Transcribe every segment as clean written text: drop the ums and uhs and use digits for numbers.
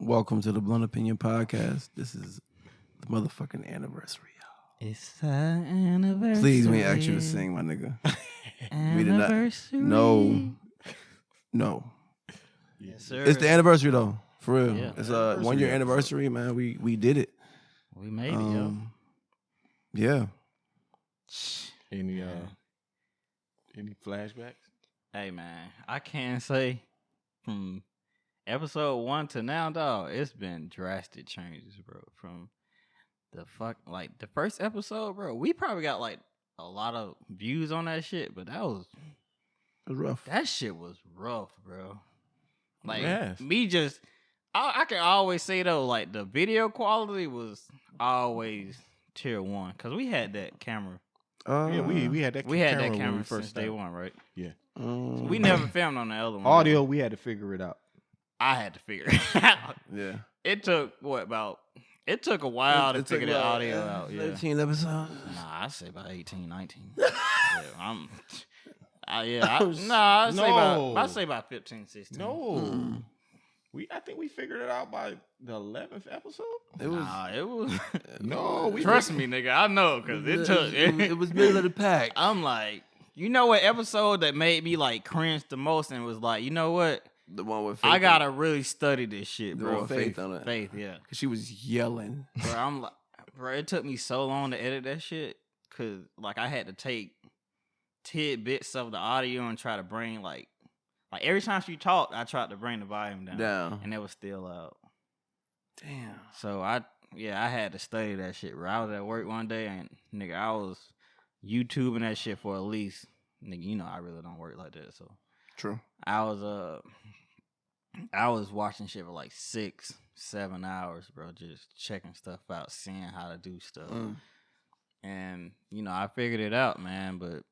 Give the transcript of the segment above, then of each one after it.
Welcome to the Blunt Opinion Podcast. This is the motherfucking anniversary, y'all. It's the anniversary. Please, we ask you to sing, my nigga. We did not. Anniversary. No. Yes, sir. It's the anniversary though, for real. Yeah. It's a 1 year anniversary, man. We did it. We made it, yo. Yeah. Any flashbacks? Hey, man, I can't say from episode 1 to now, dog, it's been drastic changes, bro. From the first episode, bro, we probably got like a lot of views on that shit, but It was rough. that shit was rough, bro. Like, Yes. I can always say though, like the video quality was always tier 1 because we had that camera. Yeah, we had that. We had that when camera we since day started. 1, right? Yeah. So we never filmed on the other one. Audio, we had to figure it out. I had to figure it out. Yeah. It took it took a while to figure the audio out. Yeah. 13 episodes. Nah, I say about 18, 19. I'd say about 15, 16. No. I think we figured it out by the 11th episode. It was. It was. No, we Trust me, nigga. I know because it took. It was middle of the pack. I'm like, you know what episode that made me like cringe the most and was like, you know what? The one with Faith. I gotta really study this shit, The bro. one with Faith on it. Faith, yeah. Cause she was yelling. Bro, I'm like, bro, it took me so long to edit that shit because like I had to take tidbits of the audio and try to bring like every time she talked, I tried to bring the volume down. And it was still out. Damn. So I had to study that shit. Bro. I was at work one day and nigga, I was YouTubing that shit for at least, nigga, you know I really don't work like that. So True. I was watching shit for like 6-7 hours, bro, just checking stuff out, seeing how to do stuff. And, you know, I figured it out, man, but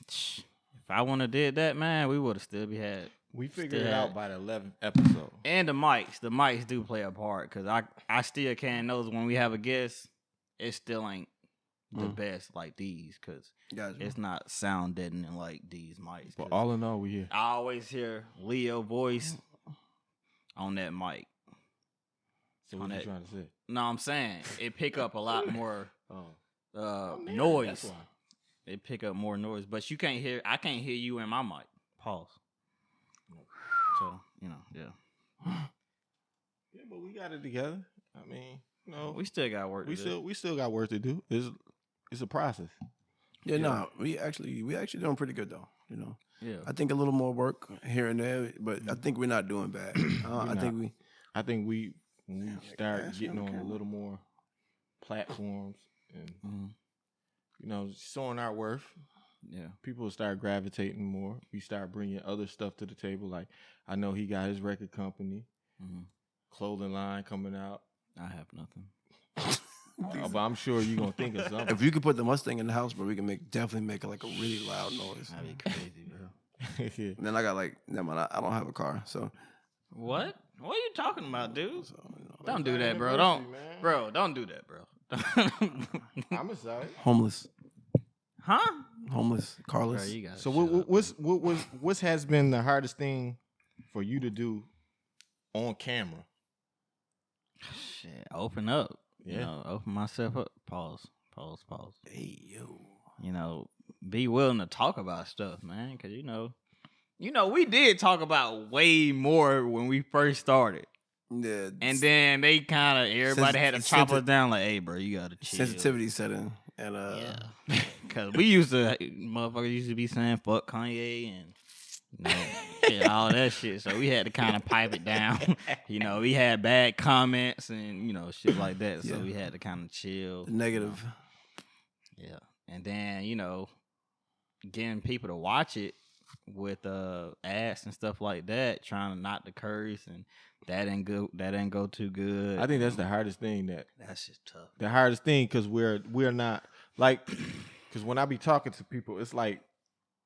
if I wouldn't have did that, man, we would have still had. We figured it out by the 11th episode. And the mics do play a part, because I still can't know when we have a guest, it still ain't the best like these, because it's not sound deadening like these mics. But all in all, we here. I always hear Leo voice on that mic. So what you trying to say? No, I'm saying it pick up a lot more man, noise. That's why. It pick up more noise, but I can't hear you in my mic. Pause. So, you know, yeah. Yeah, but we got it together. I mean, you know, We still got work to do. we still got work to do. It's a process. Yeah, no, we actually doing pretty good though. You know. Yeah. I think a little more work here and there, but I think we're not doing bad. I think we when we start that's getting on on camera. a little more platforms and Mhm. you know showing our worth, Yeah. people will start gravitating more. We start bringing other stuff to the table. Like I know he got his record company, Mhm. clothing line coming out. I have nothing. But I'm sure you're gonna think of something. If you could put the Mustang in the house, bro, we can definitely make like a really loud noise. That'd be crazy, bro. Yeah. And then I got like, never mind, I don't have a car, so. What? What are you talking about, dude? So, you know, Don't do that, bro. Anniversary, man. Don't do that, bro. I'm excited. homeless, Huh? carless. Bro, you got So what has been the hardest thing for you to do on camera? Shit, open up. You Yeah. know, open myself up. Pause. Hey yo. You know, be willing to talk about stuff, man. Because you know, we did talk about way more when we first started, Yeah. and then they kind of everybody had to chop us sensitive- down. Like, hey, bro, you gotta chill. sensitivity setting, and Yeah, because we motherfuckers used to be saying fuck Kanye and you know, shit, all that shit. So we had to kind of pipe it down. You know, we had bad comments and you know shit like that. So Yeah. we had to kind of chill. the negative. Yeah, and then you know, getting people to watch it with ads and stuff like that, trying to not to curse, and that ain't good. That ain't go too good. I think that's the hardest thing. That's just tough. The hardest thing because we're not like because when I be talking to people, it's like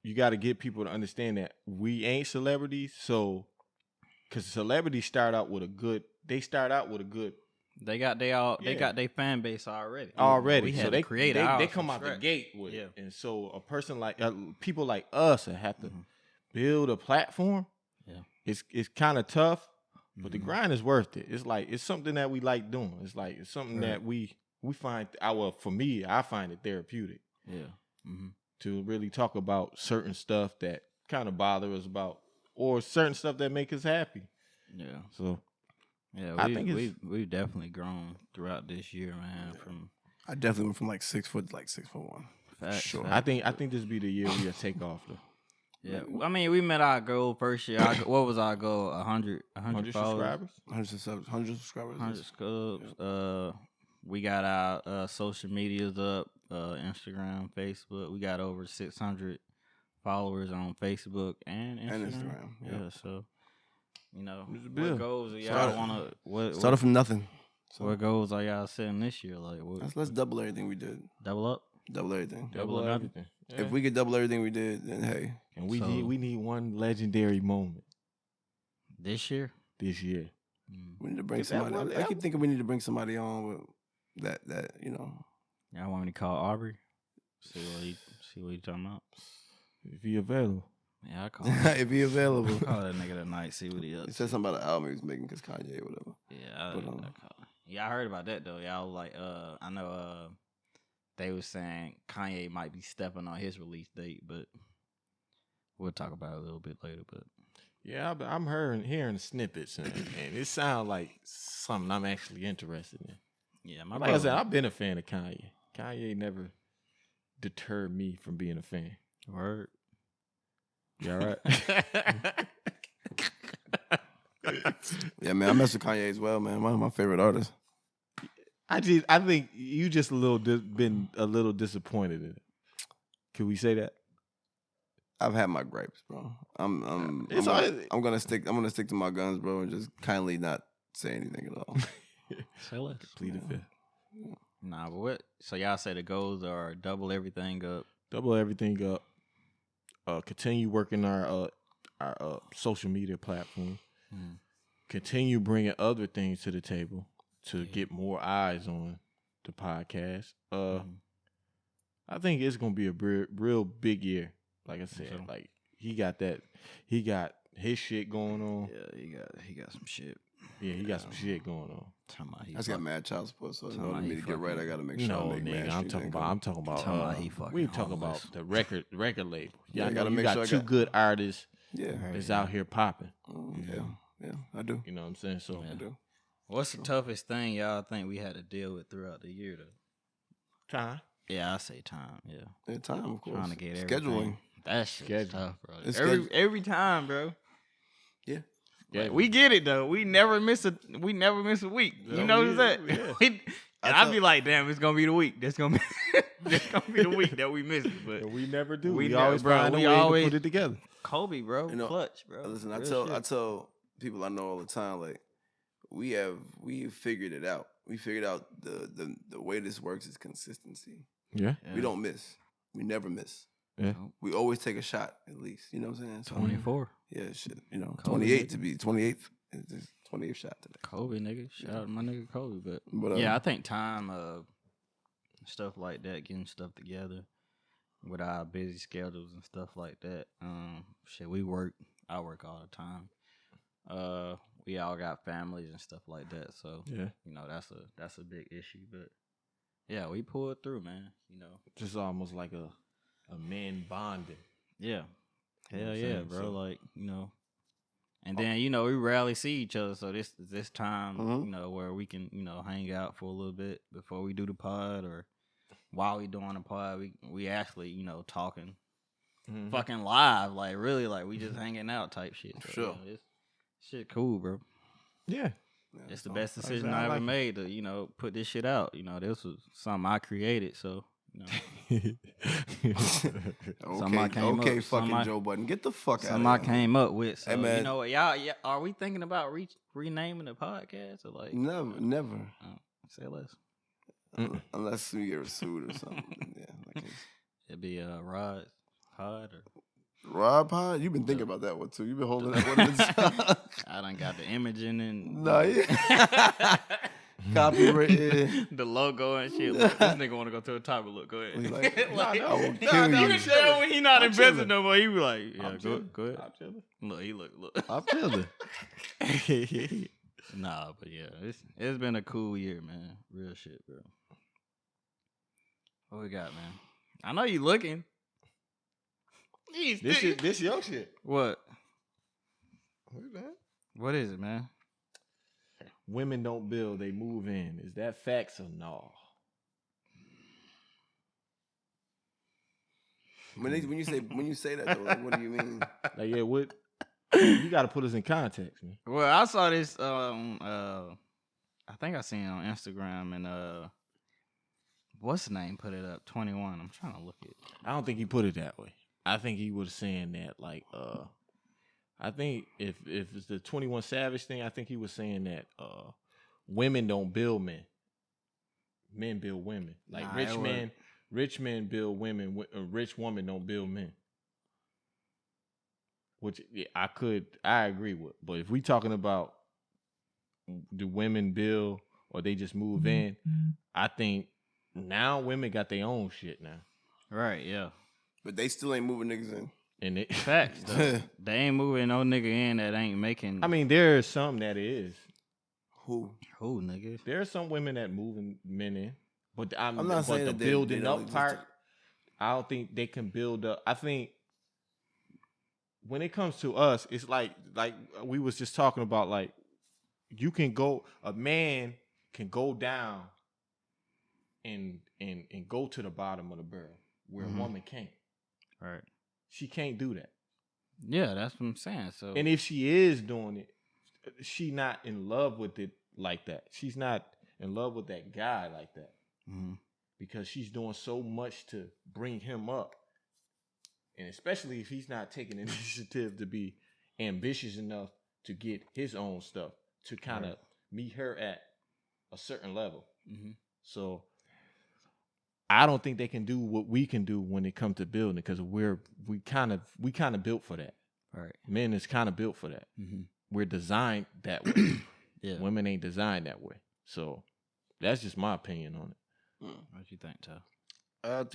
you got to get people to understand that we ain't celebrities. So because celebrities start out with a good. They They got their fan base already. already. We had So to they create they ours come from out the scratch. gate with Yeah. it. And so a person like people like us that have to Mhm. build a platform. Yeah. It's kind of tough, But the grind is worth it. It's like it's something that we like doing. It's like it's something that we find for me, I find it therapeutic. Yeah. To really talk about certain stuff that kind of bother us about, or certain stuff that make us happy. Yeah. So yeah, I think we've definitely grown throughout this year, man. From I definitely went from like 6 foot to like 6'1". facts, Sure. facts. I think this be the year we'll take off though. Yeah, I mean, we met our goal first year. What was our goal? 100 followers? subscribers. 100 subscribers. 100 subs. We got our social medias up, Instagram, Facebook. We got over 600 followers on Facebook and Instagram. Yeah, so what goals are y'all want to? Started from nothing. So What goals are y'all setting this year? Like, let's double everything we did. double up? Double everything. Double or nothing? everything. Yeah. If we could double everything we did, then hey. And we need one legendary moment This year? this year. We need to bring Is that somebody. what- I keep thinking we need to bring somebody on with that Y'all want me to call Aubrey? See what he talking about? If he available. Yeah, I call him. if he available. Call that nigga tonight. See what he up. He said something about an album he was making because Kanye or whatever. Yeah, I But, call him. Yeah, I heard about that though. Y'all like, I know, they was saying Kanye might be stepping on his release date, but we'll talk about it a little bit later. But Yeah, I'm hearing snippets, and it sounds like something I'm actually interested in. yeah, Like I said, I've been a fan of Kanye. Kanye never deterred me from being a fan. word. You all right? Yeah, man, I mess with Kanye as well, man. One of my favorite artists. I think you just been a little disappointed in it. Can we say that? I've had my gripes, bro. I'm gonna stick to my guns, bro, and just kindly not say anything at all. Say less. Plead the fifth. Nah, but what? So y'all say the goals are double everything up. Double everything up. Continue working our social media platforms. Continue bringing other things to the table to get more eyes on the podcast. I think it's gonna be a real big year. Like I said, like he got his shit going on. Yeah, he got some shit. Yeah, he got some shit going on. I just got mad child support, so in order for me to get right, I gotta make sure I make mad I'm talking about. We talking about the record label. Yeah, I you gotta make got sure I two got- good artists. Yeah, That's out here popping. yeah, I do. You know what I'm saying? So I do. What's the toughest thing y'all think we had to deal with throughout the year though? time. Yeah, I say time. Yeah, Yeah, time, of course. trying to get scheduling. everything. That shit's Schedule. tough, bro. It's Every time, bro. Yeah. Yeah, We get it though. We never miss a week. You Yeah, notice that? yeah. And I'd be like, damn, it's gonna be the week. That's gonna be the week that we miss it. But And we never do. We We, never- always bro, find a we way always- to put it together. Kobe, bro, You know, clutch, bro. Listen, I Real shit. tell people I know all the time, like we figured it out. We figured out the way this works is consistency. Yeah. Yeah. We don't miss. We never miss. Yeah. We always take a shot at least. You know what I'm saying? So, 24. Yeah, shit. You know, Kobe, 28 nigga. to be 28th. It's his 28th shot today. Kobe, nigga. Shout out to my nigga Kobe. But yeah, I think time, stuff like that, getting stuff together with our busy schedules and stuff like that. Shit, I work all the time. We all got families and stuff like that, so Yeah. that's a big issue. But yeah, we pulled through, man. Just almost like a man bonding. Yeah, You know hell what I'm yeah, saying? bro. So- Like and then we rarely see each other, so this time, Mhm. where we can hang out for a little bit before we do the pod, or while we doing the pod, we actually talking fucking live, like really, like we just hanging out type shit. So, Sure. it's shit cool, bro. Yeah. It's the best like I decision said, I I ever like it. made to put this shit out. This was something I created, so Somebody came Okay, up, fucking somebody- Joe Budden. Get the fuck out something of I here. came up with. So Hey, man. you know what, y'all? Yeah, are we thinking about renaming the podcast or like Never. say less? Unless we get sued or something. Yeah. Like It'd be Rod Pod or Rob Pod, you've been thinking about that one too. You've been holding that one. I done got the imaging and No, yeah. copyrighted. The logo and shit. Look, this nigga want to go to the top. Look, go ahead. I will kill you. You can tell when he not invested no more. He be like, yeah, go ahead. I'm chilling. Look, he look. I'm chilling. Nah, but yeah, it's been a cool year, man. Real shit, bro. What we got, man? I know you looking. This your shit. What? What is it, man? Women don't build, they move in. Is that facts or no? When you say that though, what do you mean? Like, yeah, what? You got to put us in context, man. Well, I saw this. I think I seen it on Instagram, and what's the name? Put it up. 21. I'm trying to look it. I don't think he put it that way. I think he was saying that like I think if it's the 21 Savage thing, I think he was saying that women don't build men. Men build women. Like rich men build women. A rich woman don't build men. Which I agree with. But if we talking about do women build or they just move in, I think now women got their own shit now. Right, yeah. But they still ain't moving niggas in. And it facts though. They ain't moving no nigga in that ain't making. I mean, there is some that is. Who niggas? There are some women that moving men in, but I'm not saying the that building they up part. I don't think they can build up. I think when it comes to us, it's like we was just talking about. Like a man can go down and go to the bottom of the barrel where a woman can't. Right. She can't do that. Yeah, that's what I'm saying. So, and if she is doing it, she not in love with it like that. She's not in love with that guy like that. Because she's doing so much to bring him up. And especially if he's not taking initiative to be ambitious enough to get his own stuff, to kind of meet her at a certain level. So I don't think they can do what we can do when it comes to building, because we kind of built for that. Right. Men is kind of built for that. We're designed that way. Yeah. Women ain't designed that way. So that's just my opinion on it. What you think, Ty? I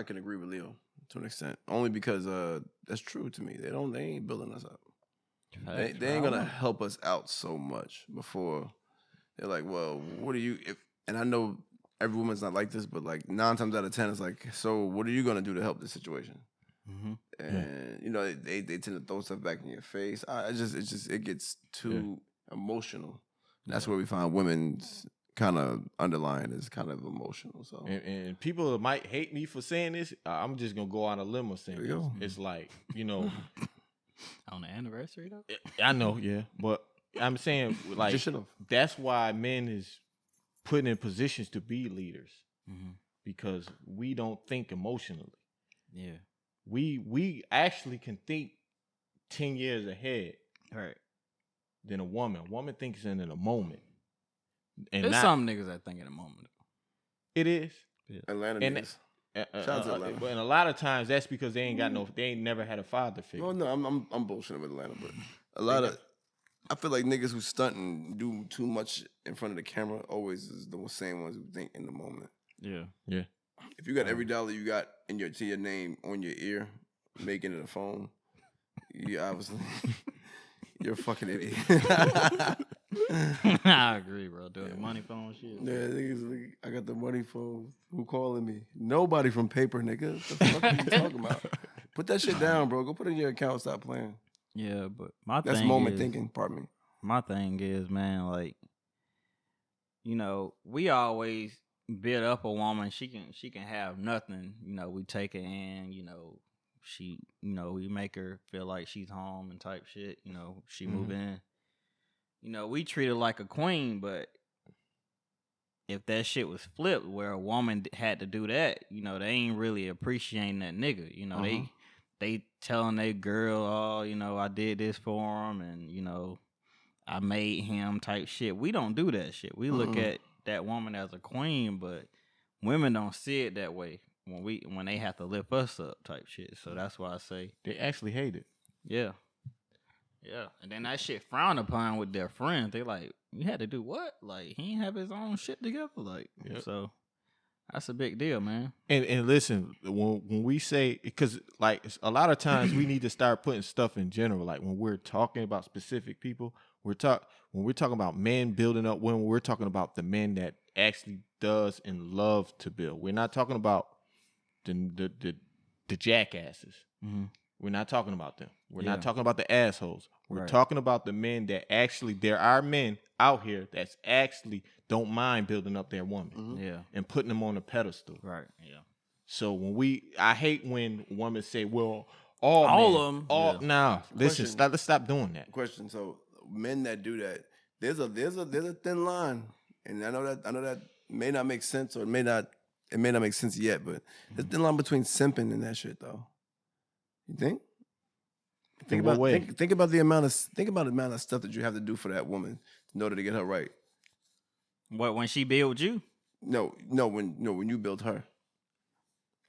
can agree with Leo to an extent, only because that's true to me. They ain't building us up. They ain't gonna help us out so much before they're like, well, what are you? And I know every woman's not like this, but like 9 times out of 10, it's like, so what are you gonna do to help this situation? And you know, they tend to throw stuff back in your face. It gets too emotional. That's where we find women's kind of underlying is kind of emotional. So and people might hate me for saying this. I'm just gonna go on a limb saying this. It's like, you know, on the anniversary though. I know, yeah, but I'm saying like that's why men is put in positions to be leaders because we don't think emotionally. Yeah, we actually can think 10 years ahead, right? Than a woman. A woman thinks in a moment. And there's some niggas that think in a moment. It is. Yeah. Atlanta niggas. Shout out to Atlanta. And a lot of times that's because they ain't never had a father figure. Well, no, I'm bullshitting with Atlanta, but a lot of I feel like niggas who stunt and do too much in front of the camera always is the same ones who think in the moment. Yeah. Yeah. If you got every dollar you got to your name on your ear, making it a phone, you obviously you're a fucking idiot. I agree, bro. Doing the money phone shit. Yeah, niggas like, I got the money phone. Who calling me? Nobody from paper, nigga. What the fuck are you talking about? Put that shit down, bro. Go put it in your account. Stop playing. Yeah, but my that's thing moment is, thinking. Pardon me. My thing is, man, like, you know, we always build up a woman. She can have nothing. You know, we take her in. You know, we make her feel like she's home and type shit. You know, she move in. You know, we treat her like a queen, but if that shit was flipped where a woman had to do that, you know, they ain't really appreciating that nigga. You know, they telling their girl, oh, you know, I did this for him and, you know, I made him type shit. We don't do that shit. We look at that woman as a queen, but women don't see it that way when they have to lift us up type shit. So that's why I say they actually hate it. Yeah. Yeah, and then that shit frowned upon with their friends. They like, you had to do what? Like, he ain't have his own shit together. Like, so that's a big deal, man. And listen, when we say, because like a lot of times we need to start putting stuff in general. Like when we're talking about specific people, when we're talking about men building up women, we're talking about the men that actually does and love to build. We're not talking about the jackasses. Mm-hmm. We're not talking about them. We're not talking about the assholes. We're Right. talking about the men that actually, there are men out here that's actually don't mind building up their woman Yeah. and putting them on a pedestal. Right. Yeah. So I hate when women say, well, all of men, them. nah, listen, let's stop doing that. Question. So men that do that, there's a thin line, and I know that may not make sense, or it may not make sense yet, but there's a thin line between simping and that shit, though. You think? Think about the amount of stuff that you have to do for that woman in order to get her right. What, when she built you? No, when you build her.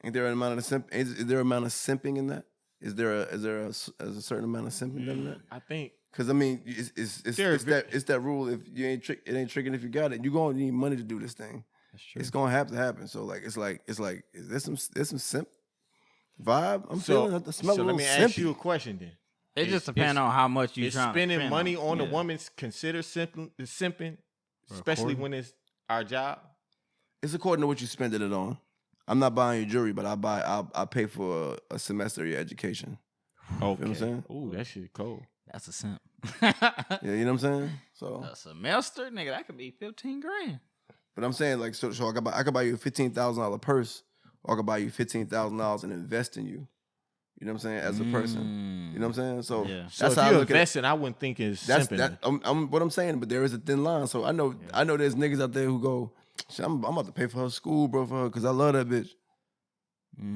Ain't there an amount of is there an amount of simping in that? Is there a certain amount of simping in that? I think, because I mean, it's that rule. If you ain't it ain't tricking if you got it. You gonna need money to do this thing. That's true. It's gonna have to happen. So like it's like is there some simp vibe? I'm feeling the smell. So a let little me simpy. ask you a question then. It just depends on how much you trying spending to spend money on it. a woman's considered simping, especially when it's our job. It's according to what you spending it on. I'm not buying your jewelry, but I pay for a semester of your education. Okay. You know what I'm saying? Ooh, that shit cold. That's a simp. Yeah, you know what I'm saying? So A semester, nigga, that could be $15,000. but I'm saying like so I could buy you a $15,000 purse, or I could buy you $15,000 and invest in you. You know what I'm saying? As a person. You know what I'm saying? So Yeah. So that's if how you're I look investing, I wouldn't think it's simping. I'm what I'm saying, but there is a thin line. So I know there's niggas out there who go, I'm about to pay for her school, bro, for her, because I love that bitch.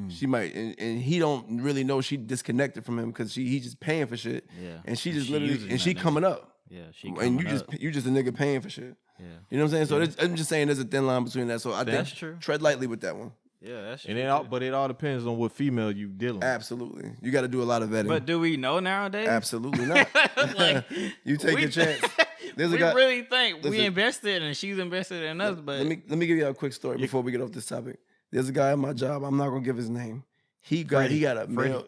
She might, and he don't really know she disconnected from him because he just paying for shit. Yeah. And she just she literally, using and she that nigga. coming up. Yeah, she And coming you just a nigga paying for shit. Yeah. You know what I'm saying? So I'm just saying there's a thin line between that. So I That's think true. tread lightly with that one. Yeah, that's true. And it all depends on what female you dealing with. Absolutely. You got to do a lot of vetting. But do we know nowadays? Absolutely not. Like, You take a chance. There's we a guy, really think we listen. invested and she's invested in us, but let me give you a quick story before we get off this topic. There's a guy at my job. I'm not gonna give his name. He got a male.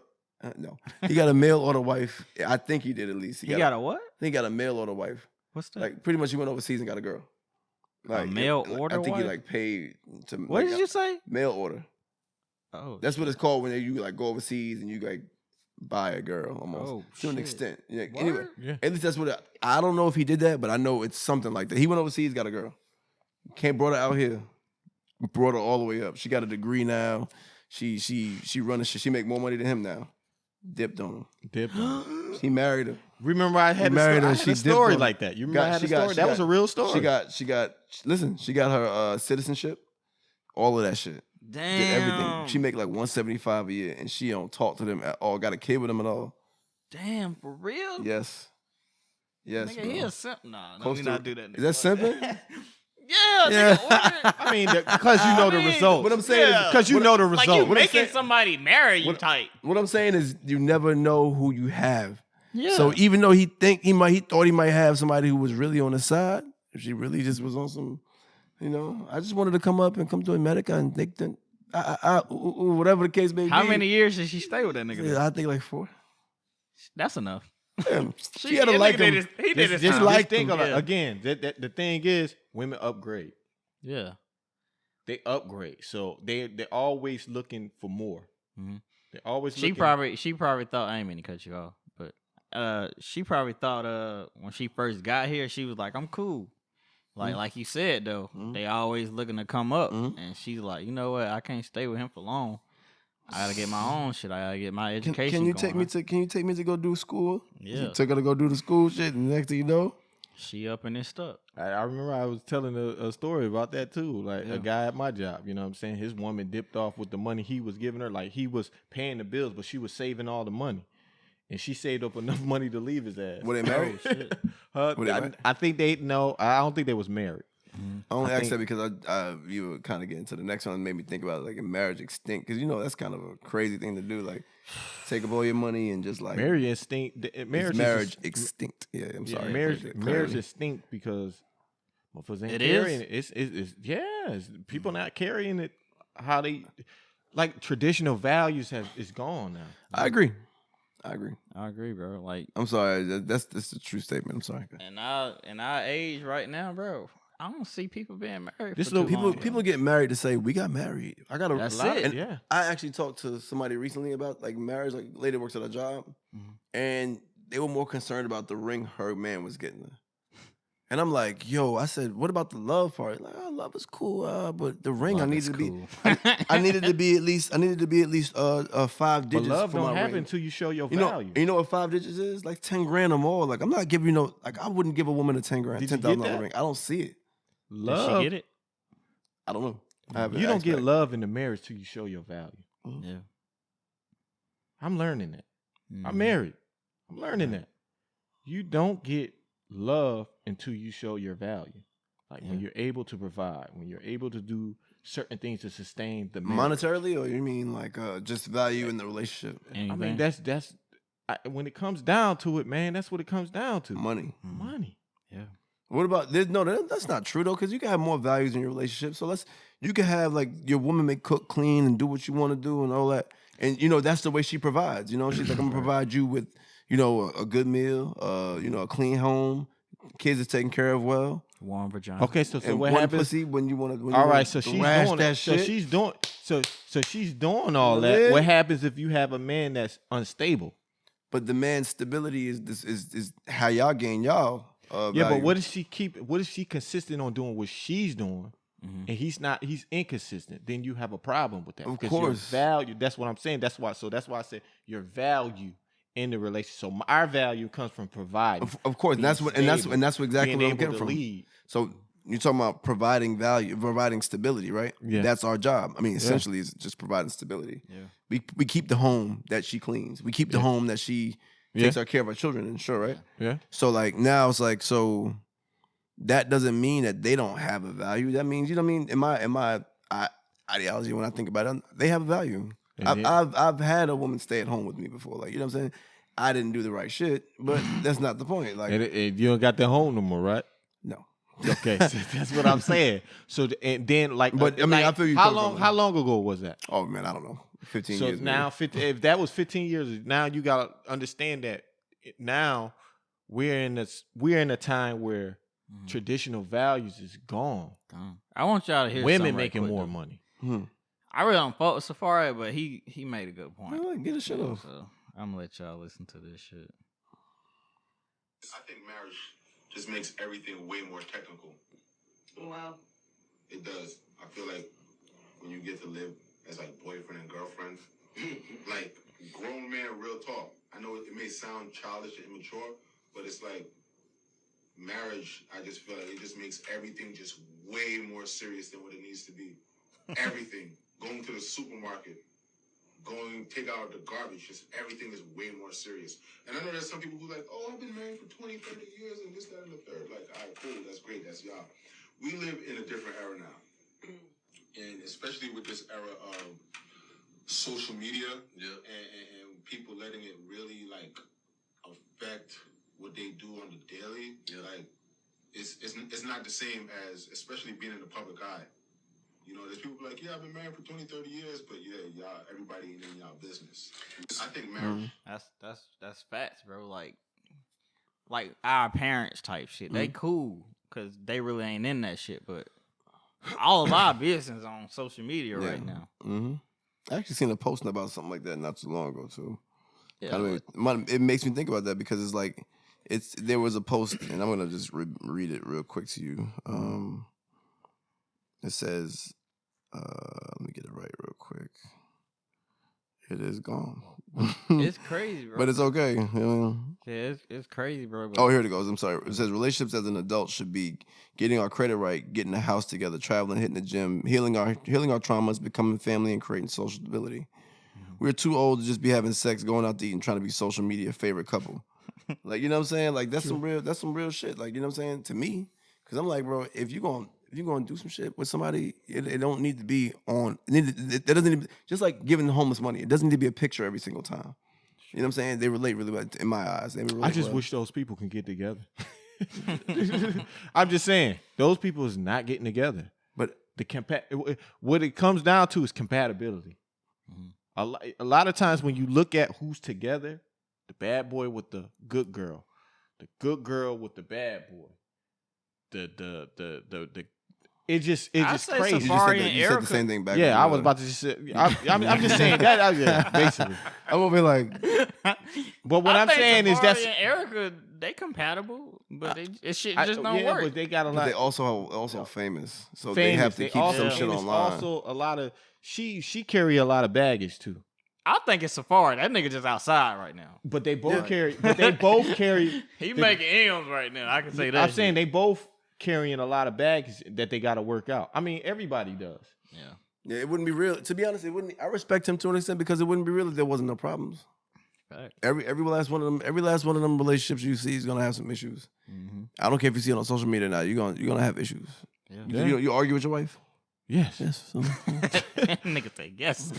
No, he got a mail order wife. I think he did at least. he got a what? I think he got a mail order wife. What's that? Like pretty much, he went overseas and got a girl. Like mail order I think wife? he like paid to. What like, did you say? Mail order. Oh, That's what it's called when you like go overseas and you like buy a girl almost Oh, to an shit. extent. Yeah. Word? Anyway, Yeah. at least that's what I don't know if he did that, but I know it's something like that. He went overseas, got a girl. Brought her out here. Brought her all the way up. She got a degree now. She running shit. She make more money than him now. Dipped on him. He married her. Remember I had married her, a she story dipped on- like that. You remember I had a story? That was a real story. She got her citizenship. All of that shit. damn. Did everything. She make like $175 a year, and she don't talk to them at all. Got a kid with them at all. Damn, for real? Yes. Yes. Nigga, bro. he a simp. Nah, let Close me to- not do that. Is that simping? Yeah, Yeah. nigga, what? I mean, because you know the results. What I'm saying is, Because you know the Like results. you making somebody marry you tight. what I'm saying is, you never know who you have. Yeah. So even though he thought he might have somebody who was really on the side, if she really just was on some, I just wanted to come up and come to America and think that, whatever the case may be. How many years did she stay with that nigga? Yeah, I think like 4. That's enough. Damn, she had to that like nigga him. He did his Just time. like him. Yeah. again, the thing is, women upgrade. Yeah. They upgrade, so they're always looking for more. Mhm. They're always She looking. probably thought, I ain't mean to cut you off, but she probably thought when she first got here, she was like, I'm cool. Like you said though, they always looking to come up, and she's like, you know what, I can't stay with him for long. I gotta get my own shit. I gotta get my education. Can you take me to go do school? Yeah. You took her to go do the school shit, and next thing you know, She up and it's stuck. I remember I was telling a story about that too. Like a guy at my job, you know what I'm saying? His woman dipped off with the money he was giving her. Like he was paying the bills, but she was saving all the money. And she saved up enough money to leave his ass. were they married? Shit. Were they married? I think I don't think they was married. I only asked that because you were kind of getting to the next one and made me think about like a marriage extinct, because that's kind of a crazy thing to do, like take up all your money and just like marriage extinct. Marriage extinct. Yeah, I'm sorry. Marriage extinct because motherfuckers ain't carrying it. People not carrying it how they like traditional values is gone now. I agree, bro. Like, I'm sorry. That's a true statement. I'm sorry. in our age right now, bro, I don't see people being married. People get married to say we got married. I got That's it. And I actually talked to somebody recently about like marriage. Like, lady works at a job, and they were more concerned about the ring her man was getting her. And I'm like, I said, what about the love part? Like, love is cool, but the ring Love I needed to cool. be, I needed to be at least 5 digits. But love for don't my happen ring. until you show your value. You know what 5 digits is? Like 10 grand or more. Like, I'm not giving like I wouldn't give a woman a $10,000 ring. I don't see it. Love. Did she get it? I don't know. You don't get love in the marriage till you show your value. Yeah. I'm learning that. I'm married. I'm learning that. You don't get love until you show your value. Like when you're able to provide, when you're able to do certain things to sustain the marriage. Monetarily, or you mean like just value in the relationship? I mean, that's when it comes down to it, man, that's what it comes down to. Money. Yeah. What about this? No, that's not true though, because you can have more values in your relationship. So you can have like your woman may cook, clean, and do what you want to do and all that. And that's the way she provides. She's like, I'm gonna provide you with, a good meal, a clean home, kids are taken care of well. Warm vagina. Okay, so and what one happens? Pussy when you want to. All right, so she's doing that so shit. she's doing all that. Yeah. What happens if you have a man that's unstable? But the man's stability is how y'all gain y'all. Yeah, value. but what if she consistent on doing what she's doing, and he's inconsistent? Then you have a problem with that. Of because course. your value. That's what I'm saying. That's why I said your value in the relationship. So our value comes from providing. Of course, that's what exactly what I'm getting from. Lead. So you're talking about providing value, providing stability, right? Yeah. That's our job. I mean, essentially, it's just providing stability. Yeah. We keep the home that she cleans. We keep the home that she takes care of our children and sure, right? Yeah. So like now it's like, so that doesn't mean that they don't have a value. That means, in my ideology, when I think about it, they have a value. I've had a woman stay at home with me before. Like, you know what I'm saying? I didn't do the right shit, but that's not the point. Like, and you don't got that home no more, right? No. Okay, so that's what I'm saying. So and then like, but I mean, I feel you. How long ago was that? Oh man, I don't know. 15 so years. So now, if that was 15 years, now you gotta understand that now we're in a time where traditional values is gone. I want y'all to hear women right making quick, more though. money. I really don't fault Safari, but he made a good point. Well, get a shit off. So I'm gonna let y'all listen to this shit. I think marriage just makes everything way more technical. Wow. It does. I feel like when you get to live as like boyfriend and girlfriend, like grown man, real talk. I know it may sound childish and immature, but it's like marriage, I just feel like it just makes everything just way more serious than what it needs to be. Everything. Going to the supermarket, take out the garbage, just everything is way more serious. And I know there's some people who like, oh, I've been married for 20, 30 years and this, that, and the third. Like, all right, cool, that's great, that's y'all. We live in a different era now. And especially with this era of social media and people letting it really like affect what they do on the daily. Like, it's not the same as, especially being in the public eye. There's people like, yeah, I've been married for 20, 30 years, but yeah, y'all, everybody ain't in y'all business. I think marriage. That's facts, bro. Like our parents type shit. They cool because they really ain't in that shit, but all of our business on social media right now. I actually seen a post about something like that not too long ago too. Yeah, it makes me think about that because it's like there was a post, and I'm gonna just read it real quick to you. It says, let me get it right real quick. It is gone. It's crazy, bro. But it's okay. Yeah, it's crazy, bro. Oh, here it goes. I'm sorry. It says relationships as an adult should be getting our credit right, getting a house together, traveling, hitting the gym, healing our traumas, becoming family, and creating social stability. We're too old to just be having sex, going out to eat, and trying to be social media favorite couple. Like, you know what I'm saying? Like, that's some real shit. Like, you know what I'm saying? To me. Because I'm like, bro, if if you're gonna do some shit with somebody, it don't need to be on. It doesn't need to be, just like giving the homeless money. It doesn't need to be a picture every single time. You know what I'm saying? They relate really well in my eyes. They relate I just well. wish those people can get together. I'm just saying those people is not getting together. But what it comes down to is compatibility. Mm-hmm. A lot of times when you look at who's together, the bad boy with the good girl with the bad boy, it's just crazy. You said the same thing back. Yeah, I was about to just say. I'm just saying that. Yeah, basically. I'm gonna be like, but what I'm saying is that's and Erica, they compatible, but it shit just don't work. But they got a lot. But they also famous, so they have to keep some shit online. Also, a lot of she carry a lot of baggage too. I think it's Safari. That nigga just outside right now. But they both carry. But they both carry. He making M's right now. I can say that. I'm saying they both carrying a lot of baggage that they got to work out. I mean, everybody does. Yeah, it wouldn't be real. To be honest, it wouldn't. I respect him to an extent because it wouldn't be real if there wasn't no problems. Fact. Every last one of them relationships you see is gonna have some issues. Mm-hmm. I don't care if you see it on social media or not. You're gonna have issues. Yeah. You argue with your wife? Yes. So, nigga say yes.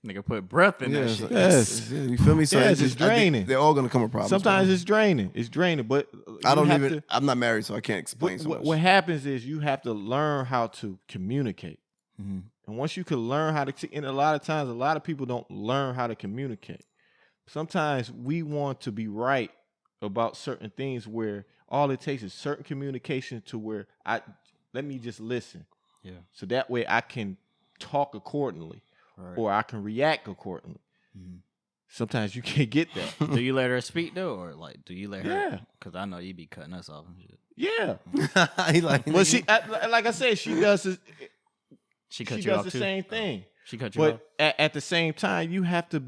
Nigga put breath in that shit. Yes. You feel me? So it's draining. They're all gonna come with problems. Sometimes it's draining. It's draining, but I'm not married, so I can't explain so much. What happens is you have to learn how to communicate. Mm-hmm. And once you can learn how to, and a lot of times, a lot of people don't learn how to communicate. Sometimes we want to be right about certain things where all it takes is certain communication to where let me just listen. Yeah. So that way I can talk accordingly, or I can react accordingly. Mm-hmm. Sometimes you can't get that. Do you let her speak though, or like do you let her? Yeah. Because I know you be cutting us off and shit. Yeah. Well, she like I said, she does this. She does the same thing. She cut you off. But at the same time, you have to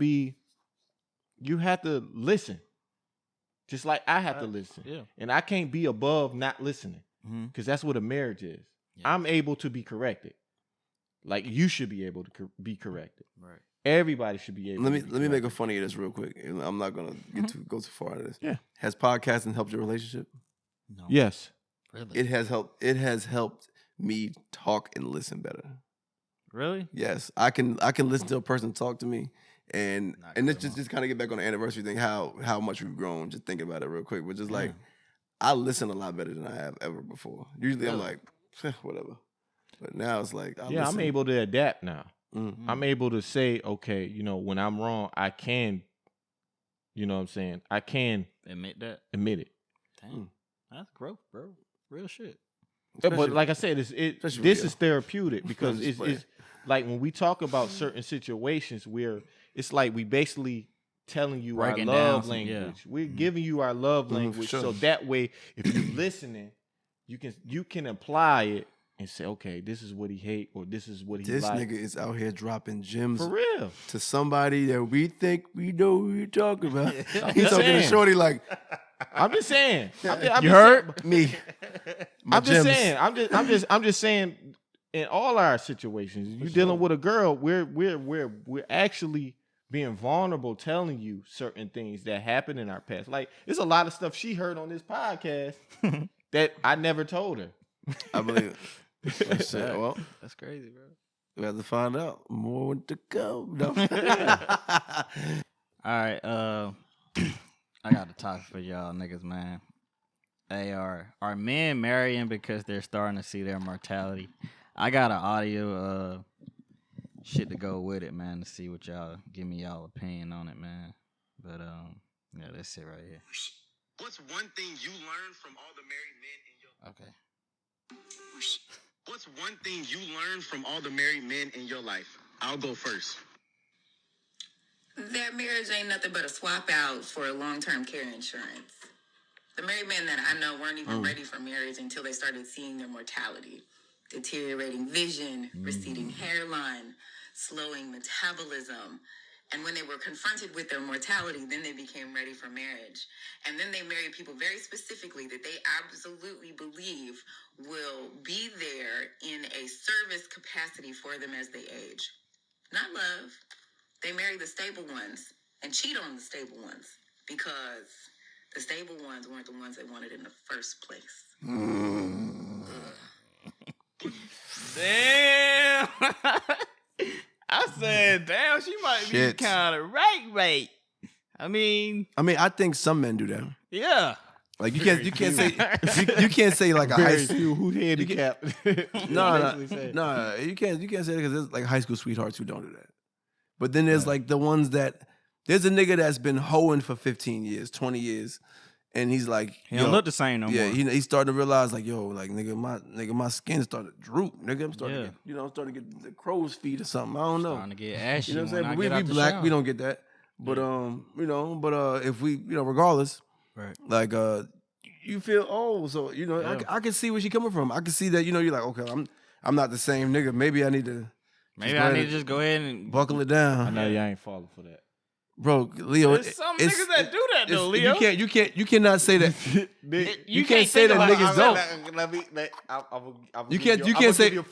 listen. Just like I have to listen. Yeah. And I can't be above not listening. Because that's what a marriage is. Yeah. I'm able to be corrected. Like you should be able to be corrected. Right. Everybody should be able. Let me make a funny of this real quick. I'm not gonna go too far into this. Yeah. Has podcasting helped your relationship? No. Yes. Really? It has helped. It has helped me talk and listen better. Really? Yes. I can listen to a person talk to me, and let's just kind of get back on the anniversary thing. How much we've grown. Just thinking about it real quick, but just like I listen a lot better than I have ever before. Usually I'm like whatever, but now it's like I'm able to adapt now. Mm-hmm. I'm able to say, okay, when I'm wrong, I can, what I'm saying? I can admit it. Damn, that's growth, bro. Real shit. But like I said, this is therapeutic because it's like when we talk about certain situations where it's like we basically telling you our love language. We're giving you our love language, so that way, if you're listening, you can apply it and say, okay, this is what he hate or this is what he like. This nigga is out here dropping gems for real to somebody that we think we know who you're talking about. He's talking to shorty like. I'm just saying. You heard me. I'm just saying. In all our situations, you're dealing with a girl. We're actually being vulnerable, telling you certain things that happened in our past. Like there's a lot of stuff she heard on this podcast that I never told her. I believe it. Well, that's crazy, bro. We have to find out more to go. No. All right. I got a topic for y'all niggas, man. They are men marrying because they're starting to see their mortality? I got an audio shit to go with it, man, to see what y'all give me y'all opinion on it, man. But yeah, that's it right here. What's one thing you learned from all the married men in your Okay. What's one thing you learned from all the married men in your life? I'll go first. That marriage ain't nothing but a swap out for long-term care insurance. The married men that I know weren't even ready for marriage until they started seeing their mortality. Deteriorating vision, receding hairline, slowing metabolism. And when they were confronted with their mortality, then they became ready for marriage. And then they married people very specifically that they absolutely believe will be there in a service capacity for them as they age. Not love. They marry the stable ones and cheat on the stable ones because the stable ones weren't the ones they wanted in the first place. Damn. I said, damn, she might Shit. be kind of right. I mean, I think some men do that. yeah. Like you can't say you can't say like a high Very school. few who handicapped. No, you can't say that because there's like high school sweethearts who don't do that. But then there's like the ones that there's a nigga that's been hoeing for 15 years, 20 years, and he's like, He don't look the same no more. yeah, he's starting to realize like, yo, like my skin started to droop, nigga. I'm starting to get, I'm starting to get the crow's feet or something. I don't know. Starting to get ashy. You know what I'm saying? when But we black, we don't get that. But if we, regardless, Right. like you feel so I can see where she coming from. I can see that you're like, okay, I'm not the same nigga. Maybe I need to just go ahead and buckle it down. I know y'all ain't falling for that. Bro, Leo, There's some niggas that do that though, Leo. You cannot say that. You can't say that niggas don't. You can't say no.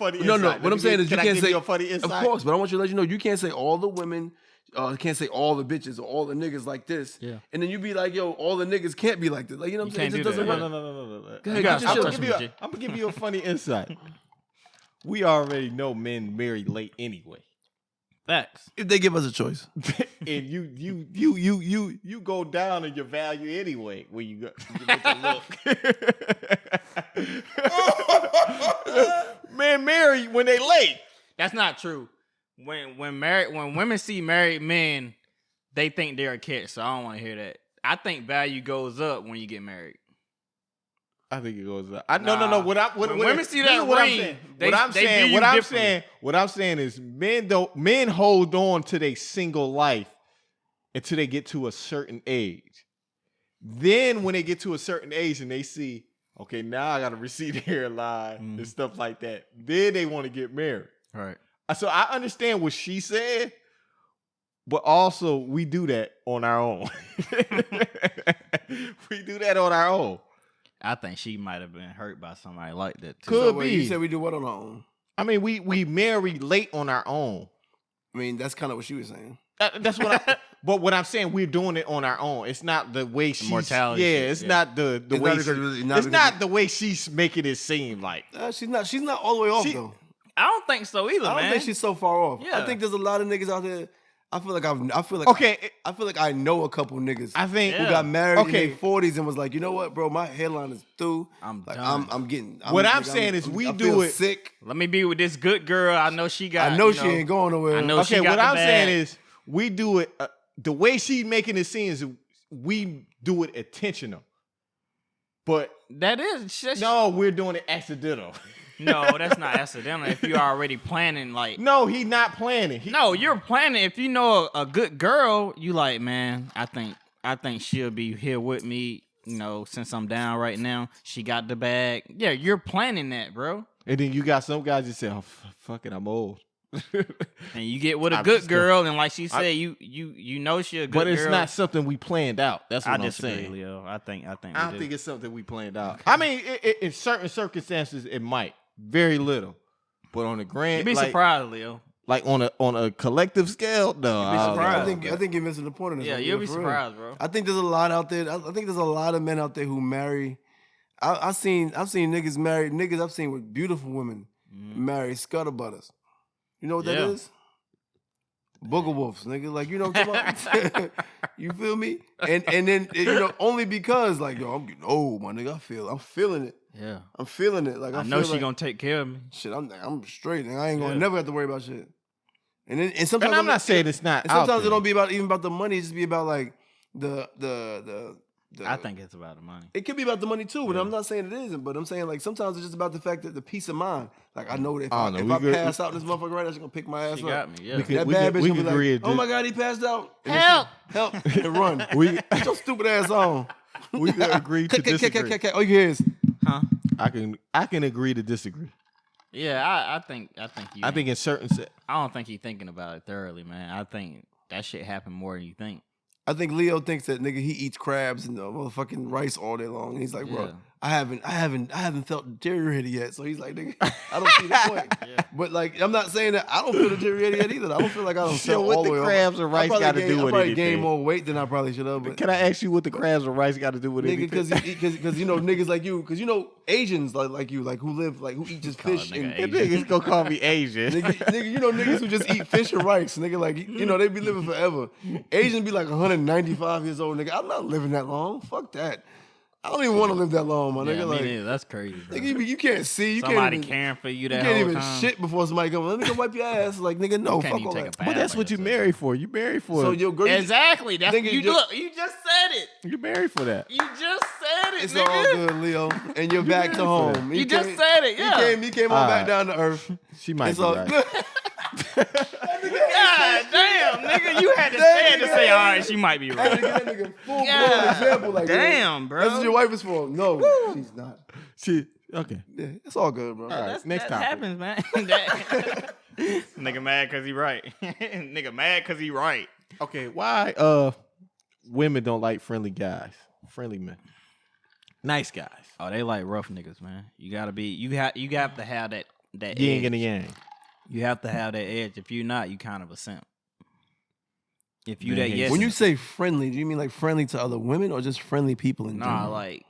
What I'm saying is you can't say. Of course, but I want you to let you know you can't say all the women. Can't say all the bitches or all the niggas like this. Yeah. And then you be like, yo, all the niggas can't be like this. Like, you know what I'm saying? It just doesn't work. No. Go ahead, I'm gonna give you a funny insight. We already know men marry late anyway. Facts. If they give us a choice. And you go down in your value anyway when you make a look. Men marry when they late. That's not true. When women see married men, they think they're a catch. So I don't want to hear that. I think value goes up when you get married. I think it goes up. No. When women see that ring, what I'm saying is men hold on to their single life until they get to a certain age. Then when they get to a certain age and they see, okay, now I got a receding hairline and stuff like that, then they want to get married. Right. So I understand what she said, but also we do that on our own. We do that on our own. I think she might have been hurt by somebody like that too. Could be. You said we do what on our own? I mean, we marry late on our own. I mean, that's kind of what she was saying. That's what. But what I'm saying, we're doing it on our own. It's not the way she's mortality. Yeah, it's not the way. It's not the way she's making it seem like. She's not all the way off though. I don't think so either, man. I don't think she's so far off. Yeah. I think there's a lot of niggas out there. I feel like I know a couple niggas. I think who got married in their 40s and was like, you know what, bro, my hairline is through. I'm done. I'm saying is we do it sick. Let me be with this good girl. I know she got. I know she ain't going nowhere. I know she got what the I'm bag. saying is we do it the way she's making it seem is we do it intentional. But that is no, we're doing it accidental. No, that's not accidental. If you're already planning, like no, he's not planning. No, you're planning. If you know a good girl, you like, man. I think she'll be here with me. You know, since I'm down right now, she got the bag. Yeah, you're planning that, bro. And then you got some guys that say, "Oh, fuck it, I'm old." And you get with a good girl, and like she said, you know she a good girl. But it's not something we planned out. That's what I'm saying. Leo. I think I don't think it's something we planned out. Okay. I mean, in certain circumstances, it might. Very little, but on the grand, you'd be surprised, Leo. Like on a collective scale, no. You'd be surprised. I think you're missing the point of this. Yeah, you'll be surprised, bro. I think there's a lot out there. I think there's a lot of men out there who marry. I've seen niggas married. Niggas I've seen with beautiful women marry scutterbutters. You know what that is? Booger wolves, nigga. Like, you know what I'm talking about? You feel me? And then only because like, yo, I'm getting old, my nigga. I'm feeling it. Yeah, I'm feeling it. Like I know she gonna take care of me. Shit, I'm straight. And I ain't gonna never have to worry about shit. And sometimes I'm not saying it's not. And sometimes it don't be even about the money. It just be about like the. I think it's about the money. It could be about the money too, but I'm not saying it isn't. But I'm saying like sometimes it's just about the fact that the peace of mind. Like I know that if I pass out this motherfucker right now, she's gonna pick my ass up. She got me. Yeah. That bad bitch gonna be like, oh my god, he passed out. Help! And run. Get your stupid ass on. We can agree to disagree. Oh, you hear this? Huh? I can agree to disagree. Yeah, I think in certain I don't think he's thinking about it thoroughly, man. I think that shit happened more than you think. I think Leo thinks that nigga he eats crabs and motherfucking rice all day long. And he's like, bro, I haven't felt deteriorated yet. So he's like, nigga, I don't see the point. Yeah. But like, I'm not saying that I don't feel deteriorated yet either. I don't feel like I don't feel all the way crabs and rice got to do with I anything? gained more weight than I probably should have. Can I ask you what the crabs and rice got to do with anything? Because you know niggas like you, because you know Asians like you, like who eat just fish and niggas gonna call me Asian. nigga, you know niggas who just eat fish and rice. Nigga, like you know they be living forever. Asians be like 195 years old. Nigga, I'm not living that long. Fuck that. I don't even want to live that long, my nigga. Like, that's crazy, bro. Nigga, you can't see. Somebody can't even, caring for you that You can't whole even time. shit before somebody comes. Let me go wipe your ass. Like, nigga, no, fuck all that. But that's what you married for. You married for so your girl, exactly. That's nigga, you look. You just said it. You married for that. You just said it. It's nigga. all good, Leo. And you're back to home. You just said it. Yeah. He came on back down to earth. She might It's be all right. good. God damn, nigga, you had to say, all right, she might be right. That nigga full blown example. Like, damn, bro. That's what your wife is for. No, she's not. Okay. Yeah, it's all good, bro. All right, next topic. Happens, man. Nigga mad because he right. Nigga mad because he right. Okay, why women don't like friendly guys? Friendly men. Nice guys. Oh, they like rough niggas, man. You gotta be. You have to have that Yin edge. and the yang. You have to have that edge. If you're not, you kind of a simp. If you Man, that yes. When you say friendly, do you mean like friendly to other women or just friendly people in general? like